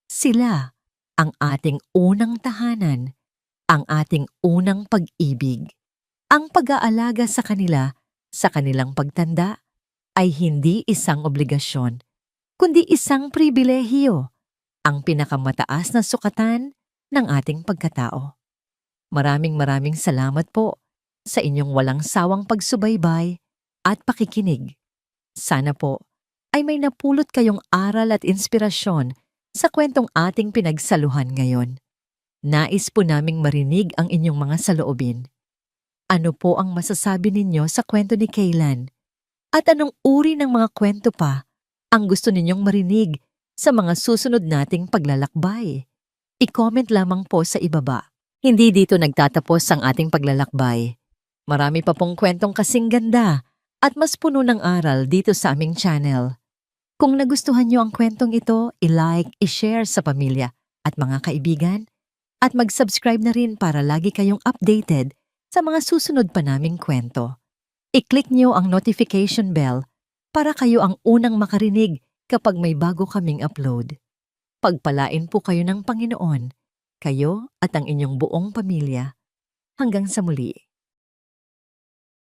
Sila ang ating unang tahanan, ang ating unang pag-ibig. Ang pag-aalaga sa kanila sa kanilang pagtanda ay hindi isang obligasyon, kundi isang pribilehiyo, ang pinakamataas na sukatan ng ating pagkatao. Maraming salamat po sa inyong walang sawang pagsubaybay at pakikinig. Sana po ay may napulot kayong aral at inspirasyon sa kwentong ating pinagsaluhan ngayon. Nais po naming marinig ang inyong mga saloobin. Ano po ang masasabi ninyo sa kwento ni Kaylan? At anong uri ng mga kwento pa ang gusto ninyong marinig sa mga susunod nating paglalakbay? I-comment lamang po sa ibaba. Hindi dito nagtatapos ang ating paglalakbay. Marami pa pong kwentong kasing ganda at mas puno ng aral dito sa aming channel. Kung nagustuhan niyo ang kwentong ito, i-like, i-share sa pamilya at mga kaibigan at mag-subscribe na rin para lagi kayong updated sa mga susunod pa naming kwento. I-click niyo ang notification bell para kayo ang unang makarinig kapag may bago kaming upload. Pagpalain po kayo ng Panginoon, kayo at ang inyong buong pamilya. Hanggang sa muli.